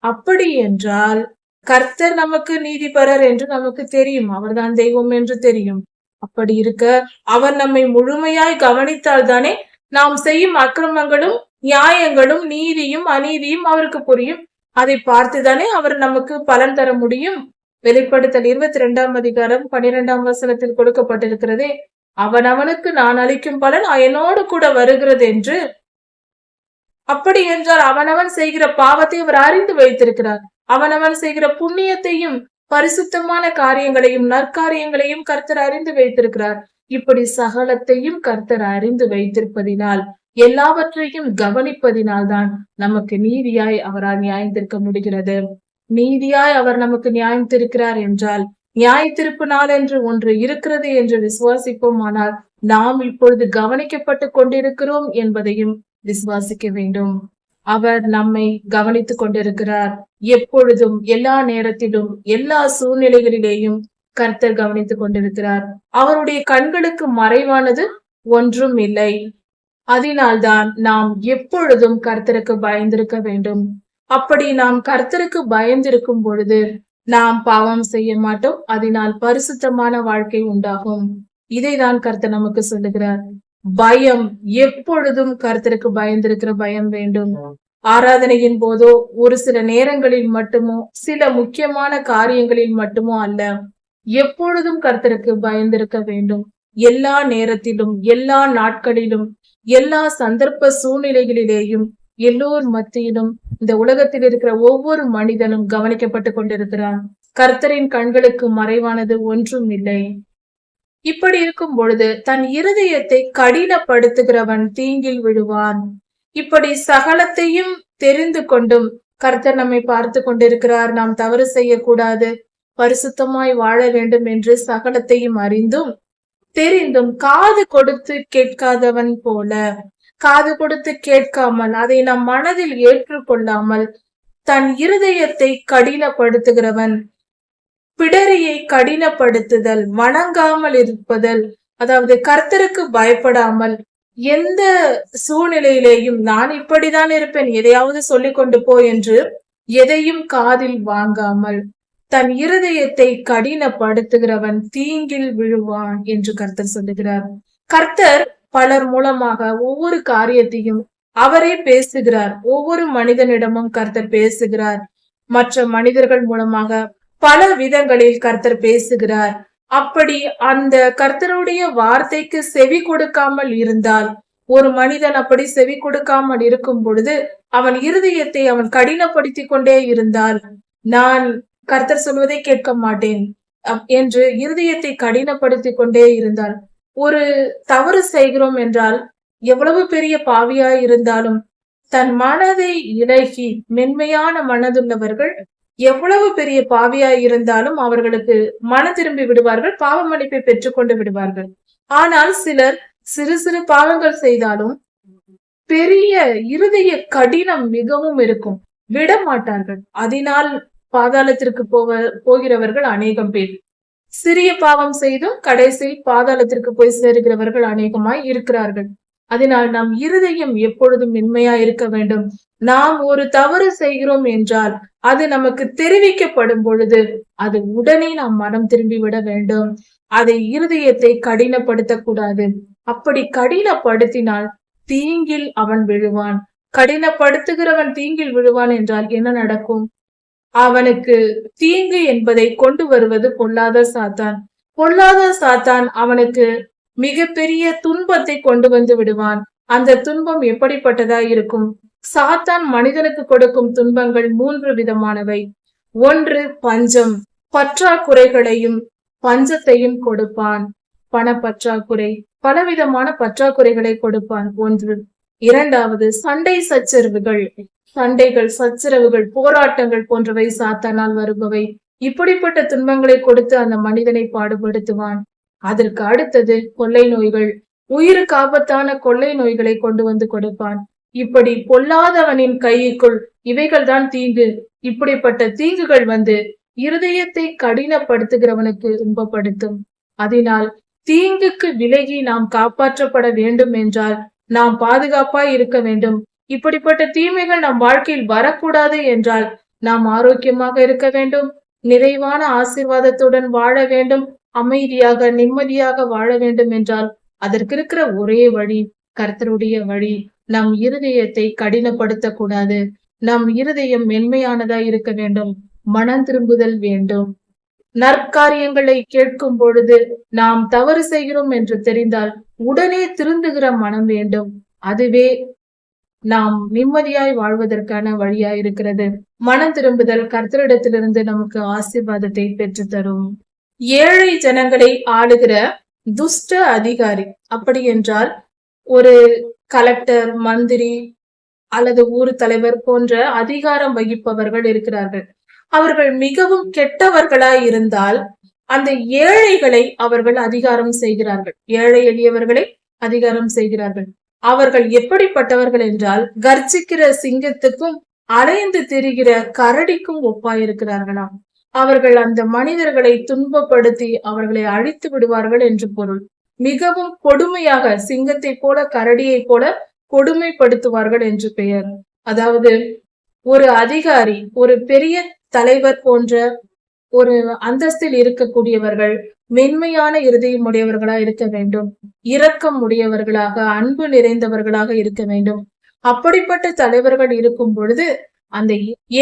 அப்படி என்றால் கர்த்தர் நமக்கு நீதிபரர் என்று நமக்கு தெரியும், அவர்தான் தெய்வம் என்று தெரியும். அப்படி இருக்க அவர் நம்மை முழுமையாய் கவனித்தால் தானே நாம் செய்யும் அக்கிரமங்களும் நியாயங்களும் நீதியும் அநீதியும் அவருக்கு புரியும். அதை பார்த்துதானே அவர் நமக்கு பலன் தர முடியும். வெளிப்படுத்தல் 22ஆம் அதிகாரம் 12ஆம் வசனத்தில் கொடுக்கப்பட்டிருக்கிறதே, அவனவனுக்கு நான் அளிக்கும் பலன் என்னோடு கூட வருகிறது என்று. அப்படி என்றால் அவனவன் செய்கிற பாவத்தை அவர் அறிந்து வைத்திருக்கிறார். அவனவன் செய்கிற புண்ணியத்தையும் பரிசுத்தமான காரியங்களையும் நற்காரியங்களையும் கர்த்தர் அறிந்து வைத்திருக்கிறார். இப்படி சகலத்தையும் கர்த்தர் அறிந்து வைத்திருப்பதினால், எல்லாவற்றையும் கவனிப்பதினால் தான் நமக்கு நீதியாய் அவரால் நியாயம் தீர்க்க முடிகிறது. நீதியாய் அவர் நமக்கு நியாயம் தீர்க்கிறார் என்றால், நியாய தீர்ப்பு நாள் என்று ஒன்று இருக்கிறது என்று விசுவாசிப்போம். ஆனால் நாம் இப்பொழுது கவனிக்கப்பட்டு கொண்டிருக்கிறோம் என்பதையும் விசுவாசிக்க வேண்டும். அவர் நம்மை கவனித்துக் கொண்டிருக்கிறார். எப்பொழுதும் எல்லா நேரத்திலும் எல்லா சூழ்நிலைகளிலேயும் கர்த்தர் கவனித்துக் கொண்டிருக்கிறார். அவருடைய கண்களுக்கு மறைவானது ஒன்றும் இல்லை. அதனால்தான் நாம் எப்பொழுதும் கர்த்தருக்கு பயந்திருக்க வேண்டும். அப்படி நாம் கர்த்தருக்கு பயந்திருக்கும் பொழுது நாம் பாவம் செய்ய மாட்டோம். அதனால் பரிசுத்தமான வாழ்க்கை உண்டாகும். இதைதான் கர்த்தர் நமக்கு சொல்லுகிறார். பயம், எப்பொழுதும் கர்த்தருக்கு பயந்திருக்கிற பயம் வேண்டும். ஆராதனையின் போதோ ஒரு சில நேரங்களில் மட்டுமோ சில முக்கியமான காரியங்களில் மட்டுமோ அல்ல, எப்பொழுதும் கர்த்தருக்கு பயந்திருக்க வேண்டும். எல்லா நேரத்திலும் எல்லா நாட்களிலும் எல்லா சந்தர்ப்ப சூழ்நிலைகளிலேயும் எல்லோர் மத்தியிலும் இந்த உலகத்தில் இருக்கிற ஒவ்வொரு மனிதனும் கவனிக்கப்பட்டு கொண்டிருக்கிறான். கர்த்தரின் கண்களுக்கு மறைவானது ஒன்றும் இல்லை. இப்படி இருக்கும் பொழுது தன் இருதயத்தை கடினப்படுத்துகிறவன் தீங்கில் விழுவான். இப்படி சகலத்தையும் தெரிந்து கொண்டும் கர்த்தர் நம்மை பார்த்து கொண்டிருக்கிறார். நாம் தவறு செய்யக்கூடாது, பரிசுத்தமாய் வாழ வேண்டும் என்று சகலத்தையும் அறிந்தும் தெரிந்தும் காது கொடுத்து கேட்காதவன் போல, காது கொடுத்து கேட்காமல் அதை நம் மனதில் ஏற்றுக்கொள்ளாமல் தன் இருதயத்தை கடினப்படுத்துகிறவன், பிடரியை கடினப்படுத்துதல், வணங்காமல் இருப்பதல், அதாவது கர்த்தருக்கு பயப்படாமல் எந்த சூழ்நிலையிலேயும் நான் இப்படிதான் இருப்பேன், எதையாவது சொல்லிக் கொண்டு போ என்று எதையும் காதில் வாங்காமல் தன் இருதயத்தை கடினப்படுத்துகிறவன் தீங்கில் விழுவான் என்று கர்த்தர் சொல்லுகிறார். கர்த்தர் பலர் மூலமாக ஒவ்வொரு காரியத்தையும் அவரே பேசுகிறார். ஒவ்வொரு மனிதனிடமும் கர்த்தர் பேசுகிறார். மற்ற மனிதர்கள் மூலமாக பல விதங்களில் கர்த்தர் பேசுகிறார். அப்படி அந்த கர்த்தருடைய வார்த்தைக்கு செவி கொடுக்காமல் இருந்தால், ஒரு மனிதன் அப்படி செவி கொடுக்காமல் இருக்கும் பொழுது அவன் இருதயத்தை அவன் கடினப்படுத்தி கொண்டே இருந்தால், நான் கர்த்தர் சொல்வதை கேட்க மாட்டேன் என்று இருதயத்தை கடினப்படுத்தி கொண்டே இருந்தால், ஒரு தவறு செய்கிறோம் என்றால் எவ்வளவு பெரிய பாவியாய் இருந்தாலும் தன் மனதை இலகி மென்மையான மனதுள்ளவர்கள் எவ்வளவு பெரிய பாவியாய் இருந்தாலும் அவர்களுக்கு மன திரும்பி விடுவார்கள், பாவ மன்னிப்பை பெற்றுக்கொண்டு விடுவார்கள். ஆனால் சிலர் சிறு சிறு பாவங்கள் செய்தாலும் பெரிய இருதய கடினம் மிகவும் இருக்கும், விட மாட்டார்கள். அதனால் பாதாளத்திற்கு போகிறவர்கள் அநேகம் பேர். சிறிய பாவம் செய்தும் கடைசியில் பாதாளத்திற்கு போய் சேருகிறவர்கள் அநேகமாய் இருக்கிறார்கள். அதனால் நம் இருதயம் எப்பொழுதும் மென்மையா இருக்க வேண்டும். நாம் ஒரு தவறு செய்கிறோம் என்றால் அது நமக்கு தெரிவிக்கப்படும் பொழுது அது உடனே நாம் மனம் திரும்பி விட வேண்டும். அதை இருதயத்தை கடினப்படுத்தக் கூடாது. அப்படி கடினப்படுத்தினால் தீங்கில் அவன் விழுவான். கடினப்படுத்துகிறவன் தீங்கில் விழுவான் என்றால் என்ன நடக்கும்? அவனுக்கு தீங்கு என்பதை கொண்டு வருவது பொல்லாத சாத்தான். பொல்லாத சாத்தான் அவனுக்கு மிகப்பெரிய துன்பத்தை கொண்டு வந்து விடுவான். அந்த துன்பம் எப்படிப்பட்டதா இருக்கும்? சாத்தான் மனிதனுக்கு கொடுக்கும் துன்பங்கள் 3 விதமானவை. ஒன்று பஞ்சம், பற்றாக்குறைகளையும் பஞ்சத்தையும் கொடுப்பான். பணப்பற்றாக்குறை, பலவிதமான பற்றாக்குறைகளை கொடுப்பான் ஒன்று. இரண்டாவது சண்டை சச்சரவுகள், சண்டைகள், சச்சரவுகள், போராட்டங்கள் போன்றவை சாத்தானால் வருபவை. இப்படிப்பட்ட துன்பங்களை கொடுத்து அந்த மனிதனை பாடுபடுத்துவான். அதற்கு அடுத்தது கொள்ளை நோய்கள், உயிருக்கு ஆபத்தான கொள்ளை நோய்களை கொண்டு வந்து கொடுப்பான். இப்படி பொல்லாதவனின் கைக்குள் இவைகள் தான் தீங்கு. இப்படிப்பட்ட தீங்குகள் வந்து இருதயத்தை கடினப்படுத்துகிறவனுக்கு துன்பப்படுத்தும். அதனால் தீங்குக்கு விலகி நாம் காப்பாற்றப்பட வேண்டும் என்றால் நாம் பாதுகாப்பாய் இருக்க வேண்டும். இப்படிப்பட்ட தீமைகள் நம் வாழ்க்கையில் வரக்கூடாது என்றால் நாம் ஆரோக்கியமாக இருக்க வேண்டும், நிறைவான ஆசீர்வாதத்துடன் வாழ வேண்டும், அமைதியாக நிம்மதியாக வாழ வேண்டும் என்றால் அதற்கு இருக்கிற ஒரே வழி கர்த்தருடைய வழி. நம் இருதயத்தை கடினப்படுத்தக் கூடாது. நம் இருதயம் மென்மையானதா இருக்க வேண்டும். மனம் திரும்புதல் வேண்டும். நற்காரியங்களை கேட்கும் பொழுது நாம் தவறு செய்கிறோம் என்று தெரிந்தால் உடனே திருந்துகிற மனம் வேண்டும். அதுவே நாம் நிம்மதியாய் வாழ்வதற்கான வழியாய் இருக்கிறது. மனம் திரும்புதல் கர்த்தரிடத்திலிருந்து நமக்கு ஆசீர்வாதத்தை பெற்று தரும். ஏழை ஜனங்களை ஆளுகிற துஷ்ட அதிகாரி, அப்படி என்றால் ஒரு கலெக்டர், மந்திரி அல்லது ஊர் தலைவர் போன்ற அதிகாரம் வகிப்பவர்கள் இருக்கிறார்கள். அவர்கள் மிகவும் கெட்டவர்களாய் இருந்தால் அந்த ஏழைகளை அவர்கள் அதிகாரம் செய்கிறார்கள். ஏழை எளியவர்களை அதிகாரம் செய்கிறார்கள். அவர்கள் எப்படிப்பட்டவர்கள் என்றால் கர்ஜிக்கிற சிங்கத்துக்கும் அலைந்து திரிகிற கரடிக்கும் ஒப்பாயிருக்கிறார்களாம். அவர்கள் அந்த மனிதர்களை துன்பப்படுத்தி அவர்களை அழித்து விடுவார்கள் என்று பொருள். மிகவும் கொடுமையாக சிங்கத்தை போல கரடியை போல கொடுமைப்படுத்துவார்கள் என்று பெயர். அதாவது ஒரு அதிகாரி, ஒரு பெரிய தலைவர் போன்ற ஒரு அந்தஸ்தில் இருக்கக்கூடியவர்கள் மென்மையான இருதயம் உடையவர்களா இருக்க வேண்டும், இரக்கம் உடையவர்களாக, அன்பு நிறைந்தவர்களாக இருக்க வேண்டும். அப்படிப்பட்ட தலைவர்கள் இருக்கும் பொழுது அந்த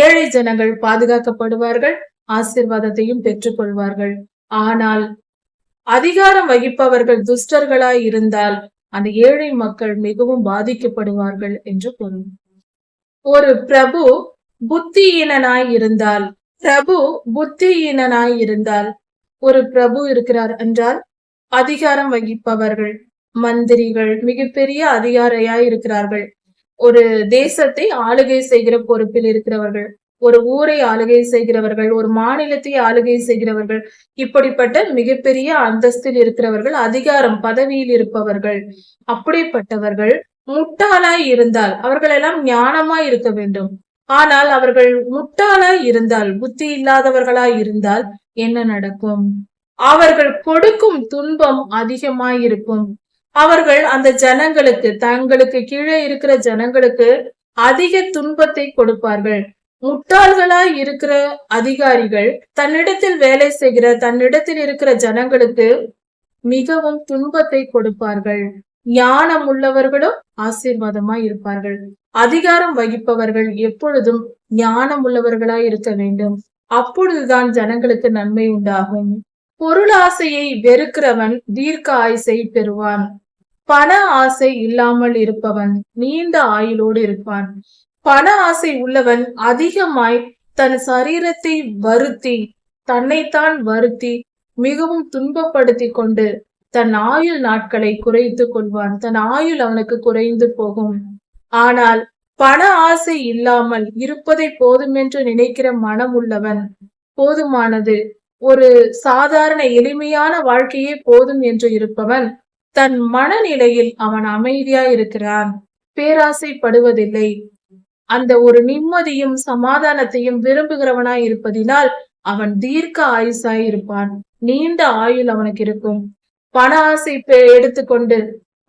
ஏழை ஜனங்கள் பாதுகாக்கப்படுவார்கள், ஆசீர்வாதத்தையும் பெற்றுக் கொள்வார்கள். ஆனால் அதிகாரம் வகிப்பவர்கள் துஷ்டர்களாய் இருந்தால் அந்த ஏழை மக்கள் மிகவும் பாதிக்கப்படுவார்கள் என்று பொருள். ஒரு பிரபு புத்தியீனனாய் இருந்தால், ஒரு பிரபு இருக்கிறார் என்றால் அதிகாரம் வகிப்பவர்கள், மந்திரிகள் மிகப்பெரிய அதிகாரியாய் இருக்கிறார்கள். ஒரு தேசத்தை ஆளுகை செய்கிற பொறுப்பில் இருக்கிறவர்கள், ஒரு ஊரை ஆளுகை செய்கிறவர்கள், ஒரு மாநிலத்தை ஆளுகை செய்கிறவர்கள், இப்படிப்பட்ட மிகப்பெரிய அந்தஸ்தில் இருக்கிறவர்கள், அதிகாரம் பதவியில் இருப்பவர்கள். அப்படிப்பட்டவர்கள் முட்டாளாய் இருந்தால், அவர்கள் எல்லாம் ஞானமாய் இருக்க வேண்டும். ஆனால் அவர்கள் முட்டாளாய் இருந்தால், புத்தி இல்லாதவர்களாய் இருந்தால் என்ன நடக்கும்? அவர்கள் கொடுக்கும் துன்பம் அதிகமாய் இருக்கும். அவர்கள் அந்த ஜனங்களுக்கு, தங்களுக்கு கீழே இருக்கிற ஜனங்களுக்கு அதிக துன்பத்தை கொடுப்பார்கள். முட்டாள்களாய் இருக்கிற அதிகாரிகள் தன்னிடத்தில் வேலை செய்கிற, தன்னிடத்தில் இருக்கிற ஜனங்களுக்கு மிகவும் துன்பத்தை கொடுப்பார்கள். ஞானம் உள்ளவர்களும் ஆசீர்வாதமாய் இருப்பார்கள். அதிகாரம் வகிப்பவர்கள் எப்பொழுதும் ஞானம் உள்ளவர்களாய் இருக்க வேண்டும். அப்பொழுதுதான் ஜனங்களுக்கு நன்மை உண்டாகும். பொருளாசையை வெறுக்கிறவன் தீர்க்க ஆயுசை பெறுவான். பண ஆசை இல்லாமல் இருப்பவன் நீண்ட ஆயுளோடு இருப்பான். பண ஆசை உள்ளவன் அதிகமாய் தன் சரீரத்தை வருத்தி, தன்னைத்தான் வருத்தி மிகவும் துன்பப்படுத்தி கொண்டு தன் ஆயுள் நாட்களை குறைத்து கொள்வான். தன் ஆயுள் அவனுக்கு குறைந்து போகும். ஆனால் பண ஆசை இல்லாமல் இருப்பதை போதும் என்று நினைக்கிற மனம் உள்ளவன் போதுமானது, ஒரு சாதாரண எளிமையான வாழ்க்கையே போதும் என்று இருப்பவன் தன் மனநிலையில் அவன் அமைதியா இருக்கிறான், பேராசைப்படுவதில்லை. அந்த ஒரு நிம்மதியும் சமாதானத்தையும் விரும்புகிறவனாய் இருப்பதினால் அவன் தீர்க்க ஆயுசாய் இருப்பான், நீண்ட ஆயுள் அவனுக்கு இருக்கும். பண ஆசை எடுத்துக்கொண்டு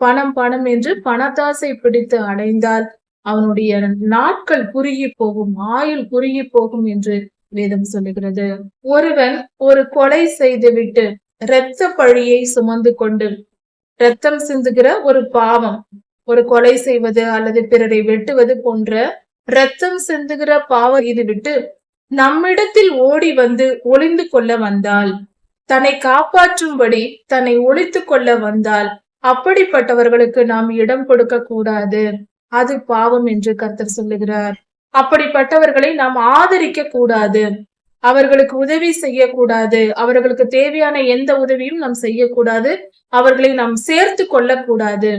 பணம் பணம் என்று பணத்தாசை பிடித்து அடைந்தால் அவனுடைய நாட்கள் குறுகி போகும், ஆயுள் குறுகி போகும் என்று வேதம் சொல்லுகிறது. ஒருவன் ஒரு கொலை செய்துவிட்டு இரத்த பழியை சுமந்து கொண்டு, இரத்தம் சிந்துகிற ஒரு பாவம், ஒரு கொலை செய்வது அல்லது பிறரை வெட்டுவது போன்ற இரத்தம் சிந்துகிற பாவம் இது விட்டு நம்மிடத்தில் ஓடி வந்து ஒளிந்து கொள்ள வந்தால், தன்னை காப்பாற்றும்படி தன்னை ஒளித்துக் கொள்ள வந்தால், அப்படிப்பட்டவர்களுக்கு நாம் இடம் கொடுக்க கூடாது, அது பாவம் என்று கர்த்தர் சொல்லுகிறார். அப்படிப்பட்டவர்களை நாம் ஆதரிக்க கூடாது, அவர்களுக்கு உதவி செய்யக்கூடாது, அவர்களுக்கு தேவையான எந்த உதவியும் நாம் செய்யக்கூடாது, அவர்களை நாம் சேர்த்து கொள்ளக்கூடாது.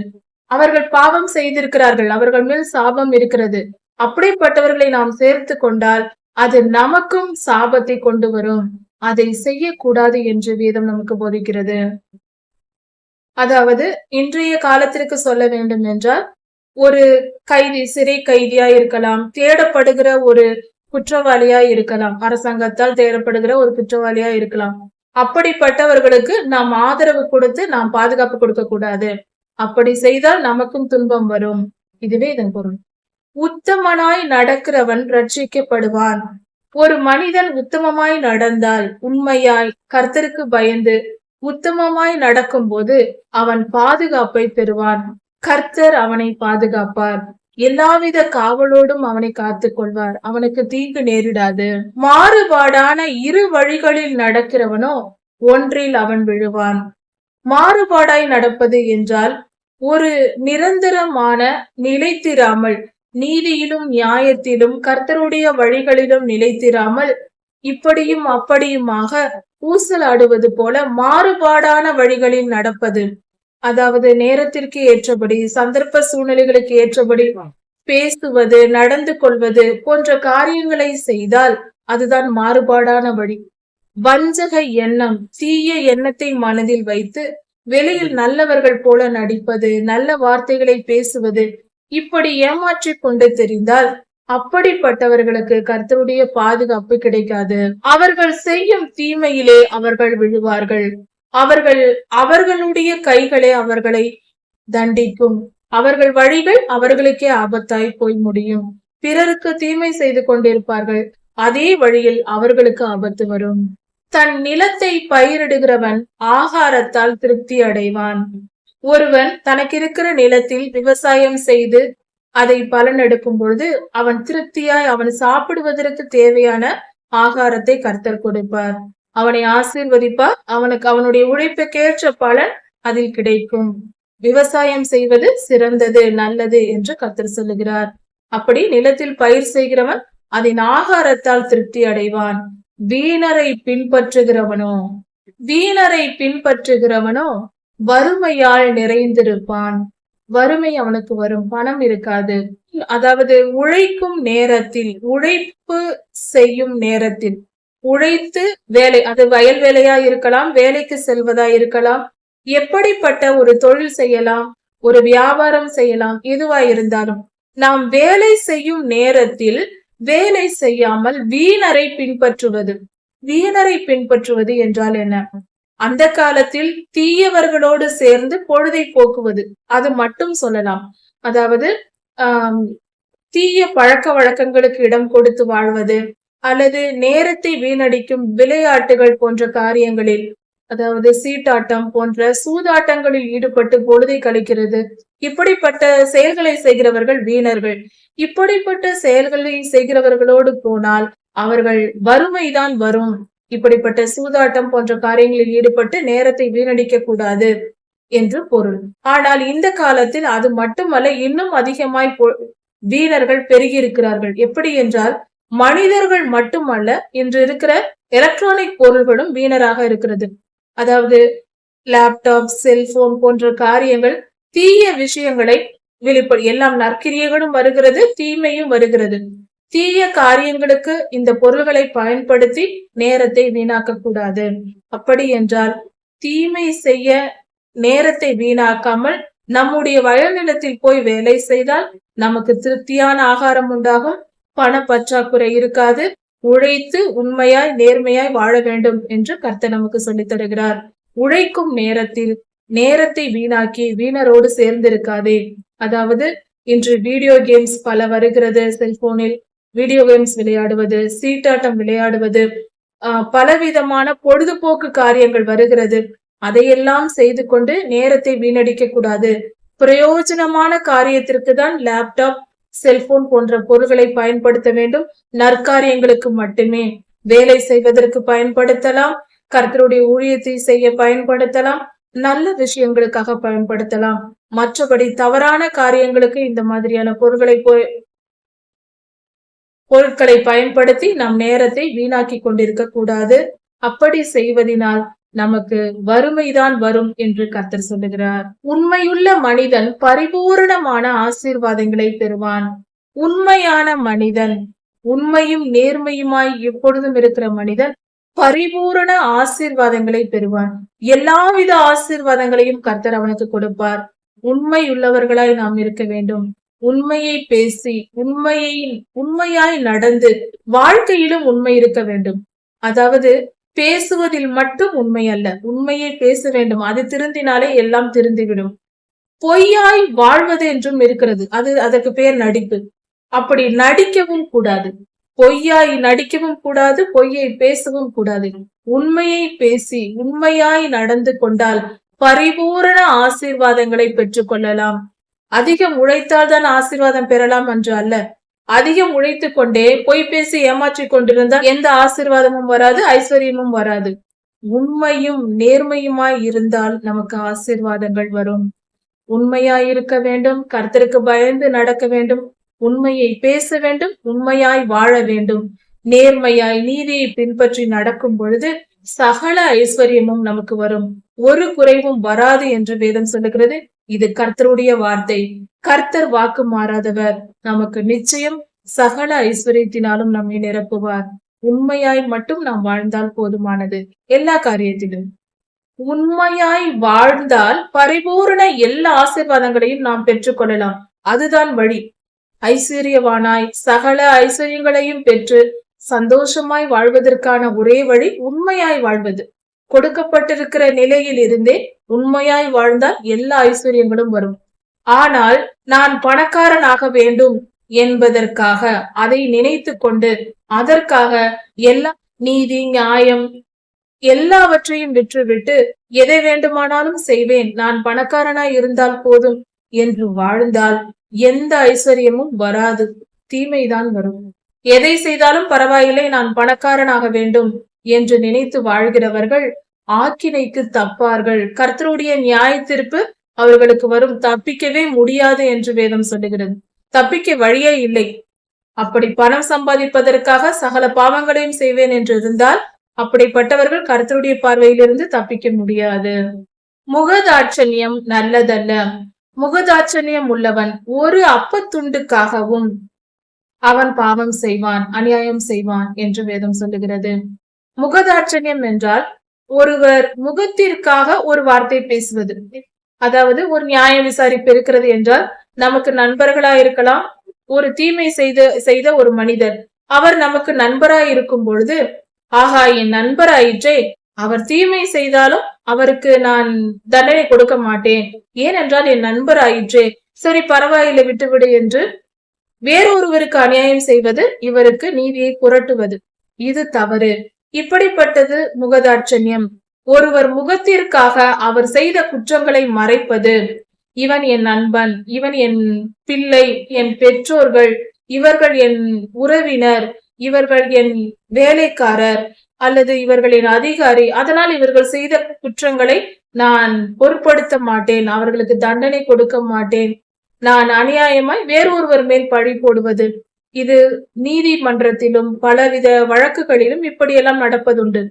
அவர்கள் பாவம் செய்திருக்கிறார்கள், அவர்கள் மேல் சாபம் இருக்கிறது, அப்படிப்பட்டவர்களை நாம் சேர்த்து கொண்டால் அது நமக்கும் சாபத்தை கொண்டு வரும், அதை செய்யக்கூடாது என்று வேதம் நமக்கு போதிக்கிறது. அதாவது இன்றைய காலத்திற்கு சொல்ல வேண்டும் என்றால், ஒரு கைதி, சிறை கைதியா இருக்கலாம், தேடப்படுகிற ஒரு குற்றவாளியா இருக்கலாம், அரசாங்கத்தால் தேடப்படுகிற ஒரு குற்றவாளியா இருக்கலாம். அப்படிப்பட்டவர்களுக்கு நாம் ஆதரவு கொடுத்து நாம் பாதுகாப்பு கொடுக்க கூடாது, அப்படி செய்தால் நமக்கும் துன்பம் வரும். இதுவே இதன் பொருள். உத்தமனாய் நடக்கிறவன் ரட்சிக்கப்படுவான். ஒரு மனிதன் உத்தமமாய் நடந்தால், உண்மையாய் கர்த்தருக்கு பயந்து உத்தமமாய் நடக்கும் போது அவன் பாதுகாப்பை பெறுவான். கர்த்தர் அவனை பாதுகாப்பார், எல்லாவித காவலோடும் அவனை காத்துக் கொள்வார், அவனுக்கு தீங்கு நேரிடாது. மாறுபாடான இரு வழிகளில் நடக்கிறவனோ ஒன்றில் அவன் விழுவான். மாறுபாடாய் நடப்பது என்றால் ஒரு நிரந்தரமான நிலைத்திராமல், நீதியிலும் நியாயத்திலும் கர்த்தருடைய வழிகளிலும் நிலைத்திராமல் இப்படியும் அப்படியுமாக ஊசலாடுவது போல மாறுபாடான வழிகளில் நடப்பது. அதாவது நேரத்திற்கு ஏற்றபடி, சந்தர்ப்ப சூழ்நிலைகளுக்கு ஏற்றபடி பேசுவது, நடந்து கொள்வது போன்ற காரியங்களை செய்தால் அதுதான் மாறுபாடான வழி. வஞ்சக எண்ணம், தீய எண்ணத்தை மனதில் வைத்து வெளியில் நல்லவர்கள் போல நடிப்பது, நல்ல வார்த்தைகளை பேசுவது, இப்படி ஏமாற்றிக் கொண்டு தெரிந்தால் அப்படிப்பட்டவர்களுக்கு கர்த்தருடைய பாதுகாப்பு கிடைக்காது. அவர்கள் செய்யும் தீமையிலே அவர்கள் விழுவார்கள். அவர்களுடைய கைகளே அவர்களை தண்டிக்கும். அவர்கள் வழிகள் அவர்களுக்கே ஆபத்தாய் போய் முடியும். பிறருக்கு தீமை செய்து கொண்டிருப்பார்கள், அதே வழியில் அவர்களுக்கு ஆபத்து வரும். தன் நிலத்தை பயிரிடுகிறவன் ஆகாரத்தால் திருப்தி அடைவான். ஒருவன் தனக்கு இருக்கிற நிலத்தில் விவசாயம் செய்து அதை பலன் எடுக்கும் பொழுது அவன் திருப்தியாய், அவன் சாப்பிடுவதற்கு தேவையான ஆகாரத்தை கர்த்தர் கொடுப்பார், அவனை ஆசீர்வதிப்பார், அவனுக்கு அவனுடைய உழைப்புக்கேற்ற பலன் அதில் கிடைக்கும். விவசாயம் செய்வது சிறந்தது, நல்லது என்று கர்த்தர் சொல்லுகிறார். அப்படி நிலத்தில் பயிர் செய்கிறவன் அதன் ஆகாரத்தால் திருப்தி அடைவான். வீணரை பின்பற்றுகிறவனோ வறுமையால் நிறைந்திருப்பான். வறுமை அவனுக்கு வரும், பணம் இருக்காது. அதாவது உழைக்கும் நேரத்தில், உழைப்பு செய்யும் நேரத்தில், உழைத்து வேலை, அது வயல் வேலையா இருக்கலாம், வேலைக்கு செல்வதா இருக்கலாம், எப்படிப்பட்ட ஒரு தொழில் செய்யலாம், ஒரு வியாபாரம் செய்யலாம், எதுவா இருந்தாலும் நாம் வேலை செய்யும் நேரத்தில் வேலை செய்யாமல் வீணரை பின்பற்றுவது என்றால் என்ன? அந்த காலத்தில் தீயவர்களோடு சேர்ந்து பொழுதை போக்குவது, அது மட்டும் சொல்லலாம். அதாவது தீய பழக்க வழக்கங்களுக்கு இடம் கொடுத்து வாழ்வது, அல்லது நேரத்தை வீணடிக்கும் விளையாட்டுகள் போன்ற காரியங்களில், அதாவது சீட்டாட்டம் போன்ற சூதாட்டங்களில் ஈடுபட்டு பொழுதை கழிக்கிறது, இப்படிப்பட்ட செயல்களை செய்கிறவர்கள் வீணர்கள். இப்படிப்பட்ட செயல்களை செய்கிறவர்களோடு போனால் அவர்கள் வறுமைதான் வரும். இப்படிப்பட்ட சூதாட்டம் போன்ற காரியங்களில் ஈடுபட்டு நேரத்தை வீணடிக்க கூடாது என்று பொருள். ஆனால் இந்த காலத்தில் அது மட்டுமல்ல, இன்னும் அதிகமாய் வீணர்கள் பெருகி இருக்கிறார்கள். எப்படி என்றால், மனிதர்கள் மட்டுமல்ல, இன்று இருக்கிற எலக்ட்ரானிக் பொருள்களும் வீணராக இருக்கிறது. அதாவது லேப்டாப், செல்போன் போன்ற காரியங்கள் தீய விஷயங்களை எல்லாம் நற்கிரியைகளும் வருகிறது, தீமையும் வருகிறது. தீய காரியங்களுக்கு இந்த பொருள்களை பயன்படுத்தி நேரத்தை வீணாக்க கூடாது. அப்படி என்றால் தீமை செய்ய நேரத்தை வீணாக்காமல் நம்முடைய வயல்நிலத்தில் போய் வேலை செய்தால் நமக்கு திருப்தியான ஆகாரம் உண்டாகும், பண பற்றாக்குறை இருக்காது, உழைத்து உண்மையாய் நேர்மையாய் வாழ வேண்டும் என்று கர்த்தர் நமக்கு சொல்லித் தருகிறார். உழைக்கும் நேரத்தில் நேரத்தை வீணாக்கி வீணரோடு சேர்ந்திருக்காதே. அதாவது இன்று வீடியோ கேம்ஸ் பல வருகிறது, செல்போனில் வீடியோ கேம்ஸ் விளையாடுவது, சீட்டாட்டம் விளையாடுவது, பலவிதமான பொழுதுபோக்கு காரியங்கள் வருகிறது. அதையெல்லாம் செய்து கொண்டு நேரத்தை வீணடிக்க கூடாது. பிரயோஜனமான காரியத்திற்கு தான் லேப்டாப், செல்போன் போன்ற பொருட்களை பயன்படுத்த வேண்டும். நற்காரியங்களுக்கு மட்டுமே. வேலை செய்வதற்கு பயன்படுத்தலாம், கர்த்தருடைய ஊழியத்தை செய்ய பயன்படுத்தலாம், நல்ல விஷயங்களுக்காக பயன்படுத்தலாம். மற்றபடி தவறான காரியங்களுக்கு இந்த மாதிரியான பொருட்களை பயன்படுத்தி நம் நேரத்தை வீணாக்கி கொண்டிருக்க கூடாது. அப்படி செய்வதனால் நமக்கு வறுமைதான் வரும் என்று கர்த்தர் சொல்லுகிறார். உண்மையுள்ள மனிதன் பரிபூரணமான ஆசீர்வாதங்களை பெறுவான். உண்மையான மனிதன், உண்மையும் நேர்மையுமாய் எப்பொழுதும் இருக்கிற மனிதன் பரிபூரண ஆசீர்வாதங்களை பெறுவான். எல்லாவித ஆசீர்வாதங்களையும் கர்த்தர் அவனுக்கு கொடுப்பார். உண்மையுள்ளவர்களாய் நாம் இருக்க வேண்டும். உண்மையை பேசி உண்மையாய் நடந்து வாழ்க்கையிலும் உண்மை இருக்க வேண்டும். அதாவது பேசுவதில் மட்டும் உண்மை அல்ல, உண்மையை பேச வேண்டும். அது திருந்தினாலே எல்லாம் திருந்திவிடும். பொய்யாய் வாழ்வது என்றும் இருக்கிறது, அதற்கு பேர் நடிப்பு. அப்படி நடிக்கவும் கூடாது, பொய்யாய் நடிக்கவும் கூடாது, பொய்யை பேசவும் கூடாது. உண்மையை பேசி உண்மையாய் நடந்து கொண்டால் பரிபூரண ஆசீர்வாதங்களை பெற்றுக் கொள்ளலாம். அதிகம் உழைத்தால் தான் ஆசீர்வாதம் பெறலாம் என்று அல்ல. அதிகம் உழைத்து கொண்டே பொய் பேசி ஏமாற்றிக் கொண்டிருந்தால் எந்த ஆசீர்வாதமும் வராது, ஐஸ்வர்யமும் வராது. உண்மையும் நேர்மையுமாய் இருந்தால் நமக்கு ஆசீர்வாதங்கள் வரும். உண்மையாய் இருக்க வேண்டும், கர்த்தருக்கு பயந்து நடக்க வேண்டும், உண்மையை பேச வேண்டும், உண்மையாய் வாழ வேண்டும். நேர்மையாய் நீதியை பின்பற்றி நடக்கும் பொழுது சகல ஐஸ்வர்யமும் நமக்கு வரும், ஒரு குறைவும் வராது என்று வேதம் சொல்லுகிறது. இது கர்த்தருடைய வார்த்தை. கர்த்தர் வாக்கு மாறாதவர். நமக்கு நிச்சயம் சகல ஐஸ்வர்யத்தினாலும் நம்மை நிரப்புவார். உண்மையாய் மட்டும் நாம் வாழ்ந்தால் போதுமானது. எல்லா காரியத்திலும் உண்மையாய் வாழ்ந்தால் பரிபூர்ண எல்லா ஆசீர்வாதங்களையும் நாம் பெற்றுக்கொள்ளலாம். அதுதான் வழி. ஐஸ்வர்யவானாய் சகல ஐஸ்வர்யங்களையும் பெற்று சந்தோஷமாய் வாழ்வதற்கான ஒரே வழி உண்மையாய் வாழ்வது. கொடுக்கப்பட்டிருக்கிற நிலையில் இருந்தே உண்மையாய் வாழ்ந்தால் எல்லா ஐஸ்வர்யங்களும் வரும். ஆனால் நான் பணக்காரனாக வேண்டும் என்பதற்காக அதை நினைத்து கொண்டு அதற்காக எல்லா நீதி நியாயம் எல்லாவற்றையும் விற்றுவிட்டு எதை வேண்டுமானாலும் செய்வேன், நான் பணக்காரனாய் இருந்தால் போதும் என்று வாழ்ந்தால் எந்த ஐஸ்வர்யமும் வராது, தீமைதான் வரும். எதை செய்தாலும் பரவாயில்லை, நான் பணக்காரனாக வேண்டும் என்று நினைத்து வாழ்கிறவர்கள் ஆக்கினைக்கு தப்பார்கள். கர்த்தருடைய நியாயத்தீர்ப்பு அவர்களுக்கு வரும். தப்பிக்கவே முடியாது என்று வேதம் சொல்லுகிறது. தப்பிக்க வழியே இல்லை. அப்படி பணம் சம்பாதிப்பதற்காக சகல பாவங்களையும் செய்வேன் என்று இருந்தால் அப்படிப்பட்டவர்கள் கர்த்தருடைய பார்வையிலிருந்து தப்பிக்க முடியாது. முகதாட்சண்யம் நல்லதல்ல. முகதாட்சண்யம் உள்ளவன் ஒரு அப்பத்துண்டுக்காகவும் அவன் பாவம் செய்வான், அநியாயம் செய்வான் என்று வேதம் சொல்லுகிறது. முகதாட்சண்யம் என்றால் ஒருவர் முகத்திற்காக ஒரு வார்த்தை பேசுவது. அதாவது ஒரு நியாய விசாரிப்பு இருக்கிறது என்றால் நமக்கு நண்பர்களா இருக்கலாம். ஒரு தீமை செய்த ஒரு மனிதர் அவர் நமக்கு நண்பராய் இருக்கும் பொழுது, ஆகா என் நண்பர் ஆயிற்றே, அவர் தீமை செய்தாலும் அவருக்கு நான் தண்டனை கொடுக்க மாட்டேன், ஏனென்றால் என் நண்பர் ஆயிற்றே, சரி பரவாயில்லை விட்டுவிடு என்று வேறொருவருக்கு அநியாயம் செய்வது இவருக்கு நீதியை புரட்டுவது. இது தவறு. இப்படிப்பட்டது முகதாட்சண்யம். ஒருவர் முகத்திற்காக அவர் செய்த குற்றங்களை மறைப்பது. இவன் என் நண்பன், இவன் என் பிள்ளை, என் பெற்றோர்கள், இவர்கள் என் உறவினர், இவர்கள் என் வேலைக்காரர் அல்லது இவர்கள் என் அதிகாரி, அதனால் இவர்கள் செய்த குற்றங்களை நான் பொருட்படுத்த மாட்டேன், அவர்களுக்கு தண்டனை கொடுக்க மாட்டேன், நான் அநியாயமாய் வேறொருவர் மேல் பழி போடுவது. இது நீதிமன்றத்திலும் பலவித வழக்குகளிலும் இப்படியெல்லாம் நடப்பதுண்டு.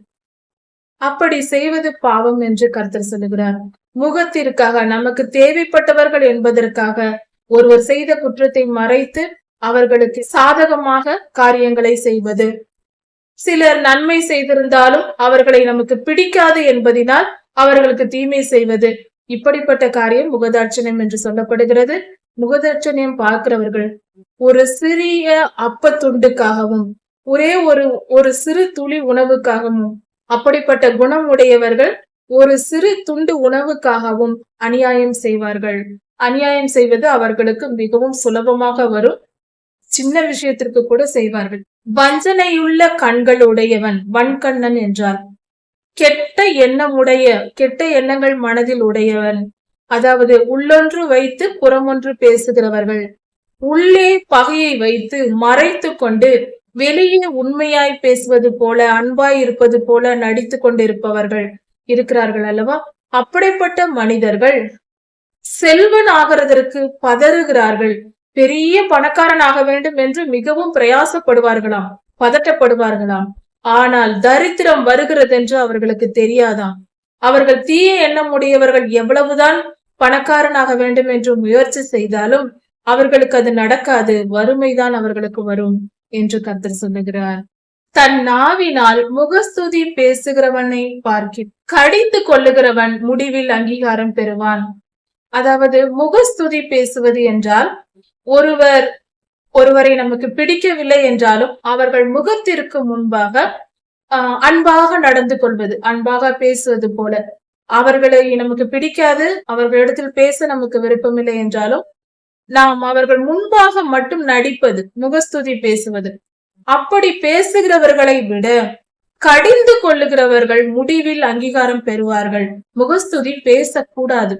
அப்படி செய்வது பாவம் என்று கர்த்தர் சொல்லுகிறார். முகத்திற்காக நமக்கு தேவைப்பட்டவர்கள் என்பதற்காக ஒருவர் செய்த குற்றத்தை மறைத்து அவர்களுக்கு சாதகமாக காரியங்களை செய்வது. சிலர் நன்மை செய்திருந்தாலும் அவர்களை நமக்கு பிடிக்காது என்பதினால் அவர்களுக்கு தீமை செய்வது. இப்படிப்பட்ட காரியம் முகதாட்சணியம் என்று சொல்லப்படுகிறது. முகதாட்சணியம் பார்க்கிறவர்கள் ஒரு சிறிய அப்பத்துண்டுக்காகவும் ஒரே ஒரு சிறு துளி உணவுக்காகவும், அப்படிப்பட்ட குணம் உடையவர்கள் ஒரு சிறு துண்டு உணவுக்காகவும் அநியாயம் செய்வார்கள். அநியாயம் செய்வது அவர்களுக்கு மிகவும் சுலபமாக வரும். சின்ன விஷயத்திற்கு கூட செய்வார்கள். வஞ்சனையுள்ள கண்கள் உடையவன் வன்கண்ணன் என்றார். கெட்ட எண்ணங்கள் மனதில் உடையவன், அதாவது உள்ளொன்று வைத்து புறமொன்று பேசுகிறவர்கள், உள்ளே பகையை வைத்து மறைத்து கொண்டு வெளியே உண்மையாய் பேசுவது போல அன்பாய் இருப்பது போல நடித்து கொண்டிருப்பவர்கள் இருக்கிறார்கள் அல்லவா? அப்படிப்பட்ட மனிதர்கள் செல்வன் ஆகிறதற்கு பதறுகிறார்கள். பெரிய பணக்காரன் ஆக வேண்டும் என்று மிகவும் பிரயாசப்படுவார்களாம், பதட்டப்படுவார்களாம். ஆனால் தரித்திரம் வருகிறது என்று அவர்களுக்கு தெரியாதாம். அவர்கள் தீய எண்ணம் உடையவர்கள் எவ்வளவுதான் பணக்காரனாக வேண்டும் என்று முயற்சி செய்தாலும் அவர்களுக்கு அது நடக்காது. வறுமைதான் அவர்களுக்கு வரும் என்று கர்த்தர் சொல்லுகிறார். தன் நாவினால் முகஸ்துதி பேசுகிறவனை பார்க்க கடிந்து கொள்ளுகிறவன் முடிவில் அங்கீகாரம் பெறுவான். அதாவது முகஸ்துதி பேசுவது என்றால் ஒருவரை நமக்கு பிடிக்கவில்லை என்றாலும் அவர்கள் முகத்திற்கு முன்பாக அன்பாக நடந்து கொள்வது, அன்பாக பேசுவது போல. அவர்களை நமக்கு பிடிக்காது, அவர்களிடத்தில் பேச நமக்கு விருப்பமில்லை என்றாலும் நாம் அவர்கள் முன்பாக மட்டும் நடிப்பது முகஸ்துதி பேசுவது. அப்படி பேசுகிறவர்களை விட கடிந்து கொள்ளுகிறவர்கள் முடிவில் அங்கீகாரம் பெறுவார்கள். முகஸ்துதி பேசக்கூடாது.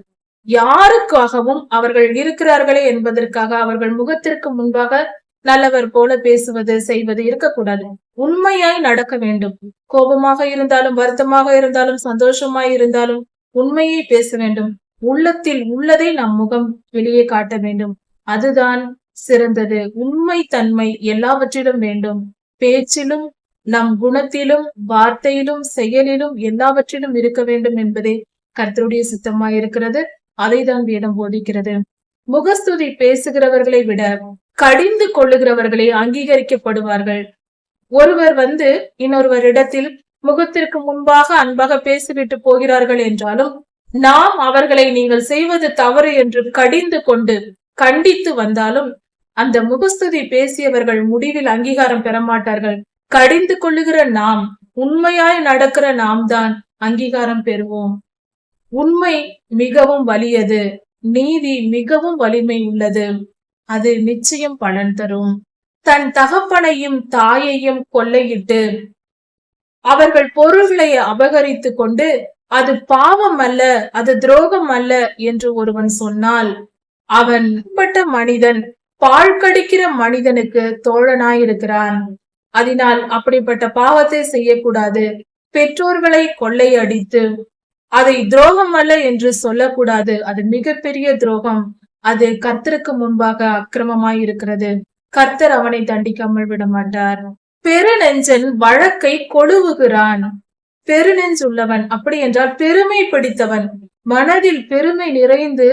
யாருக்காகவும் அவர்கள் இருக்கிறார்களே என்பதற்காக அவர்கள் முகத்திற்கு முன்பாக நல்லவர் போல பேசுவது செய்வது இருக்கக்கூடாது. உண்மையாய் நடக்க வேண்டும். கோபமாக இருந்தாலும் வருத்தமாக இருந்தாலும் சந்தோஷமாய் இருந்தாலும் உண்மையை பேச வேண்டும். உள்ளத்தில் உள்ளதை நம் முகம் வெளியே காட்ட வேண்டும். அதுதான் சிறந்தது. உண்மை தன்மை எல்லாவற்றிலும் வேண்டும். பேச்சிலும் நம் குணத்திலும் வார்த்தையிலும் செயலிலும் எல்லாவற்றிலும் இருக்க வேண்டும் என்பதே கர்த்தருடைய சித்தமாய் இருக்கிறது. அதைதான் வேதம் போதிக்கிறது. முகஸ்துதி பேசுகிறவர்களை விட கடிந்து கொள்ளுகிறவர்களே அங்கீகரிக்கப்படுவார்கள். ஒருவர் இன்னொருவரிடத்தில் முகத்திற்கு முன்பாக அன்பாக பேசிவிட்டு போகிறார்கள் என்றாலும் நாம் அவர்களை நீங்கள் செய்வது தவறு என்று கடிந்து கொண்டு கண்டித்து வந்தாலும் அந்த முகஸ்துதி பேசியவர்கள் முடிவில் அங்கீகாரம் பெற மாட்டார்கள். கடிந்து கொள்ளுகிற நாம், உண்மையாய் நடக்கிற நாம் தான் அங்கீகாரம் பெறுவோம். உண்மை மிகவும் வலியது, நீதி மிகவும் வலிமை உள்ளது. அது நிச்சயம் பலன் தரும். தன் தகப்பனையும் தாயையும் கொள்ளையிட்டு அவர்கள் பொருள்களை அபகரித்து கொண்டு அது பாவம் அல்ல, அது துரோகம் அல்ல என்று ஒருவன் சொன்னால் அவன் மனிதன் பால் கடிக்கிற மனிதனுக்கு தோழனாயிருக்கிறான். அதனால் அப்படிப்பட்ட பாவத்தை செய்யக்கூடாது. பெற்றோர்களை கொள்ளையடித்து அதை துரோகம் அல்ல என்று சொல்லக்கூடாது. அது மிகப்பெரிய துரோகம். அது கர்த்தருக்கு முன்பாக அக்கிரமமாய் இருக்கிறது. கர்த்தர் அவனை தண்டிக்காமல் விட மாட்டார். பெருநெஞ்சன் வழக்கை கொழுவுகிறான். பெருநெஞ்சு உள்ளவன், அப்படி என்றால் பெருமை பிடித்தவன், மனதில் பெருமை நிறைந்து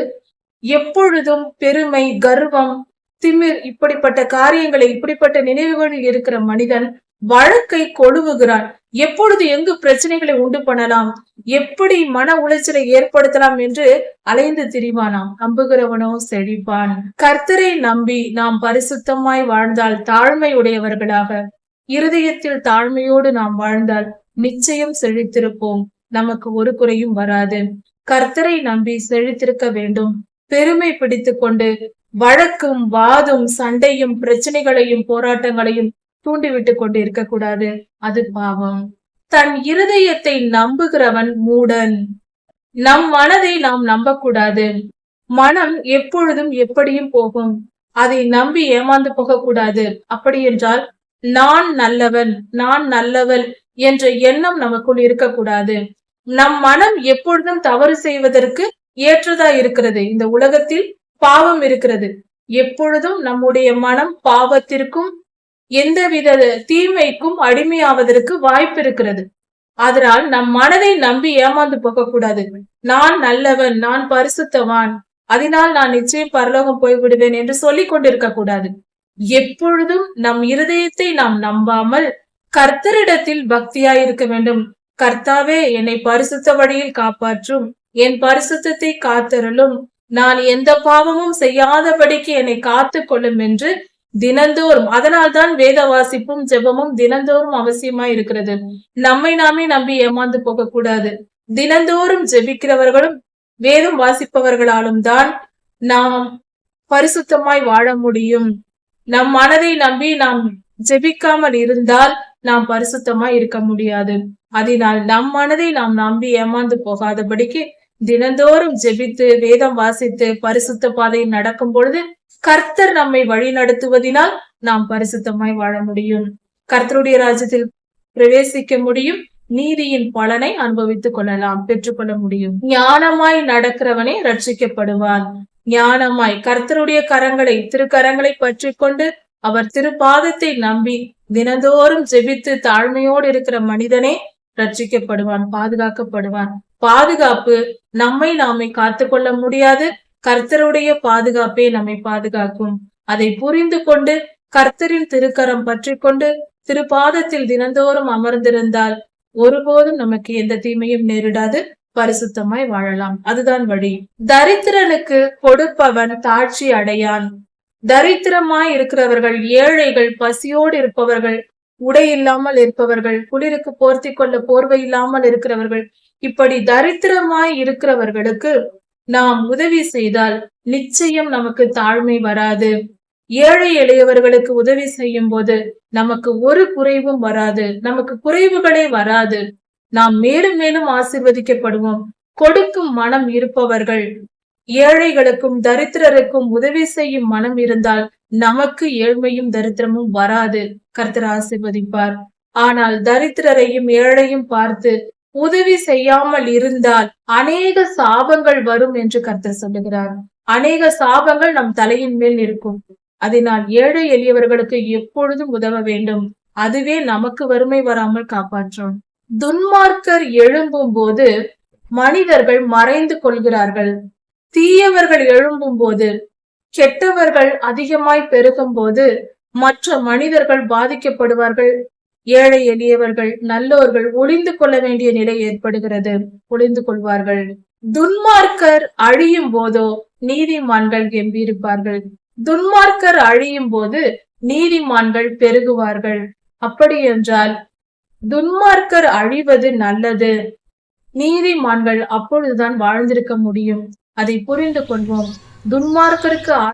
எப்பொழுதும் பெருமை, கர்வம், திமிர், இப்படிப்பட்ட காரியங்களை, இப்படிப்பட்ட நினைவுகளில் இருக்கிற மனிதன் வழக்கை கொழுவுகிறான். எப்பொழுது எங்கு பிரச்சனைகளை உண்டு பண்ணலாம், எப்படி மன உளைச்சலை ஏற்படுத்தலாம் என்று அலைந்து திரிவானாம். நம்புகிறவனோ செழிப்பான். கர்த்தரை நம்பி நாம் பரிசுத்தமாய் வாழ்ந்தால், தாழ்மை உடையவர்களாக இருதயத்தில் தாழ்மையோடு நாம் வாழ்ந்தால் நிச்சயம் செழித்திருப்போம். நமக்கு ஒரு குறையும் வராது. கர்த்தரை நம்பி செழித்திருக்க வேண்டும். பெருமை பிடித்து கொண்டு வழக்கும் வாதும் சண்டையும் பிரச்சனைகளையும் போராட்டங்களையும் தூண்டிவிட்டு கொண்டு இருக்கக்கூடாது. அது பாவம். தன் இருதயத்தை நம்புகிறவன் மூடன். நம் மனதை நாம் நம்பக்கூடாது. மனம் எப்பொழுதும் எப்படியும் போகும். அதை நம்பி ஏமாந்து போகக்கூடாது. அப்படி என்றால் நான் நல்லவன், நான் நல்லவள் என்ற எண்ணம் நமக்குள் இருக்கக்கூடாது. நம் மனம் எப்பொழுதும் தவறு செய்வதற்கு ஏற்றதா இருக்கிறது. இந்த உலகத்தில் பாவம் இருக்கிறது. எப்பொழுதும் நம்முடைய மனம் பாவத்திற்கும் எந்தவித தீமைக்கும் அடிமையாவதற்கு வாய்ப்பு இருக்கிறது. அதனால் நம் மனதை நம்பி ஏமாந்து போக கூடாது. நான் நல்லவன், நான் பரிசுத்தவான், அதனால் நான் நிச்சயம் பரலோகம் போய்விடுவேன் என்று சொல்லிக் கொண்டிருக்க கூடாது. எப்பொழுதும் நம் இருதயத்தை நாம் நம்பாமல் கர்த்தரிடத்தில் பக்தியாய் இருக்க வேண்டும். கர்த்தாவே, என்னை பரிசுத்த வழியில் காப்பாற்றும், என் பரிசுத்தத்தை காத்தருளும், நான் எந்த பாவமும் செய்யாதபடிக்கு என்னை காத்துக் கொள்ளும் என்று தினந்தோறும், அதனால்தான் வேத வாசிப்பும் ஜெபமும் தினந்தோறும் அவசியமாய் இருக்கிறது. நம்மை நாமே நம்பி ஏமாந்து போக கூடாது. தினந்தோறும் ஜெபிக்கிறவர்களும் வேதம் வாசிப்பவர்களாலும் தான் நாம் பரிசுத்தமாய் வாழ முடியும். நம் மனதை நம்பி நாம் ஜெபிக்காமல் இருந்தால் நாம் பரிசுத்தமாய் இருக்க முடியாது. அதனால் நம் மனதை நாம் நம்பி ஏமாந்து போகாதபடிக்கு தினந்தோறும் ஜெபித்து வேதம் வாசித்து பரிசுத்த பாதையில் நடக்கும் பொழுது கர்த்தர் நம்மை வழி நடத்துவதினால் நாம் பரிசுத்தமாய் வாழ முடியும். கர்த்தருடைய ராஜ்யத்தில் பிரவேசிக்க முடியும். நீதியின் பலனை அனுபவித்துக் கொள்ளலாம், பெற்றுக்கொள்ள முடியும். ஞானமாய் நடக்கிறவனே ரட்சிக்கப்படுவான். ஞானமாய் கர்த்தருடைய கரங்களை, திருக்கரங்களை பற்றி கொண்டு அவர் திருப்பாதத்தை நம்பி தினந்தோறும் ஜெபித்து தாழ்மையோடு இருக்கிற மனிதனே ரட்சிக்கப்படுவான், பாதுகாக்கப்படுவான். பாதுகாப்பு நம்மை நாமே காத்துக்கொள்ள முடியாது. கர்த்தருடைய பாதுகாப்பே நம்மை பாதுகாக்கும். அதை புரிந்து கொண்டு கர்த்தரின் திருக்கரம் பற்றி கொண்டு திருப்பாதத்தில் தினந்தோறும் அமர்ந்திருந்தால் ஒருபோதும் நமக்கு எந்த தீமையும் நேரிடாது. பரிசுத்தமாய் வாழலாம். அதுதான் வழி. தரித்திரனுக்கு கொடுப்பவன் தாட்சி அடையான். தரித்திரமாய் இருக்கிறவர்கள், ஏழைகள், பசியோடு இருப்பவர்கள், உடை இல்லாமல் இருப்பவர்கள், குளிருக்கு போர்த்தி கொள்ள போர்வை இல்லாமல் இருக்கிறவர்கள், இப்படி தரித்திரமாய் இருக்கிறவர்களுக்கு நாம் உதவி செய்தால் நிச்சயம் நமக்கு தாழ்மை வராது. ஏழை எளியவர்களுக்கு உதவி செய்யும் போது நமக்கு ஒரு குறைவும் வராது, நமக்கு குறைவுகளே வராது. நாம் மேலும் மேலும் ஆசீர்வதிக்கப்படுவோம். கொடுக்கும் மனம் இருப்பவர்கள், ஏழைகளுக்கும் தரித்திரருக்கும் உதவி செய்யும் மனம் இருந்தால் நமக்கு ஏழ்மையும் தரித்திரமும் வராது. கர்த்தர் ஆசீர்வதிப்பார். ஆனால் தரித்திரரையும் ஏழையும் பார்த்து உதவி செய்யாமல் இருந்தால் அநேக சாபங்கள் வரும் என்று கர்த்தர் சொல்லுகிறார். அநேக சாபங்கள் நம் தலையின் மேல் இருக்கும். அதனால் ஏழை எளியவர்களுக்கு எப்பொழுதும் உதவ வேண்டும். அதுவே நமக்கு வறுமை வராமல் காப்பாற்றும். துன்மார்க்கர் எழும்பும் போது மனிதர்கள் மறைந்து கொள்கிறார்கள். தீயவர்கள் எழும்பும் போது, கெட்டவர்கள் அதிகமாய் பெருகும் போது மற்ற மனிதர்கள் பாதிக்கப்படுவார்கள். ஏழை எளியவர்கள், நல்லோர்கள் ஒளிந்து கொள்ள வேண்டிய நிலை ஏற்படுகிறது. ஒளிந்து கொள்வார்கள். துன்மார்க்கர் அழியும் போதோ நீதிமான்கள் கெம்பீரிப்பார்கள். துன்மார்க்கர் அழியும் போது நீதிமான்கள் பெருகுவார்கள். அப்படி என்றால் துன்மார்க்கர் அழிவது நல்லது. நீதிமான்கள் அப்பொழுதுதான் வாழ்ந்திருக்க முடியும். அதை புரிந்து கொள்வோம். துன்மார்க்கருக்கு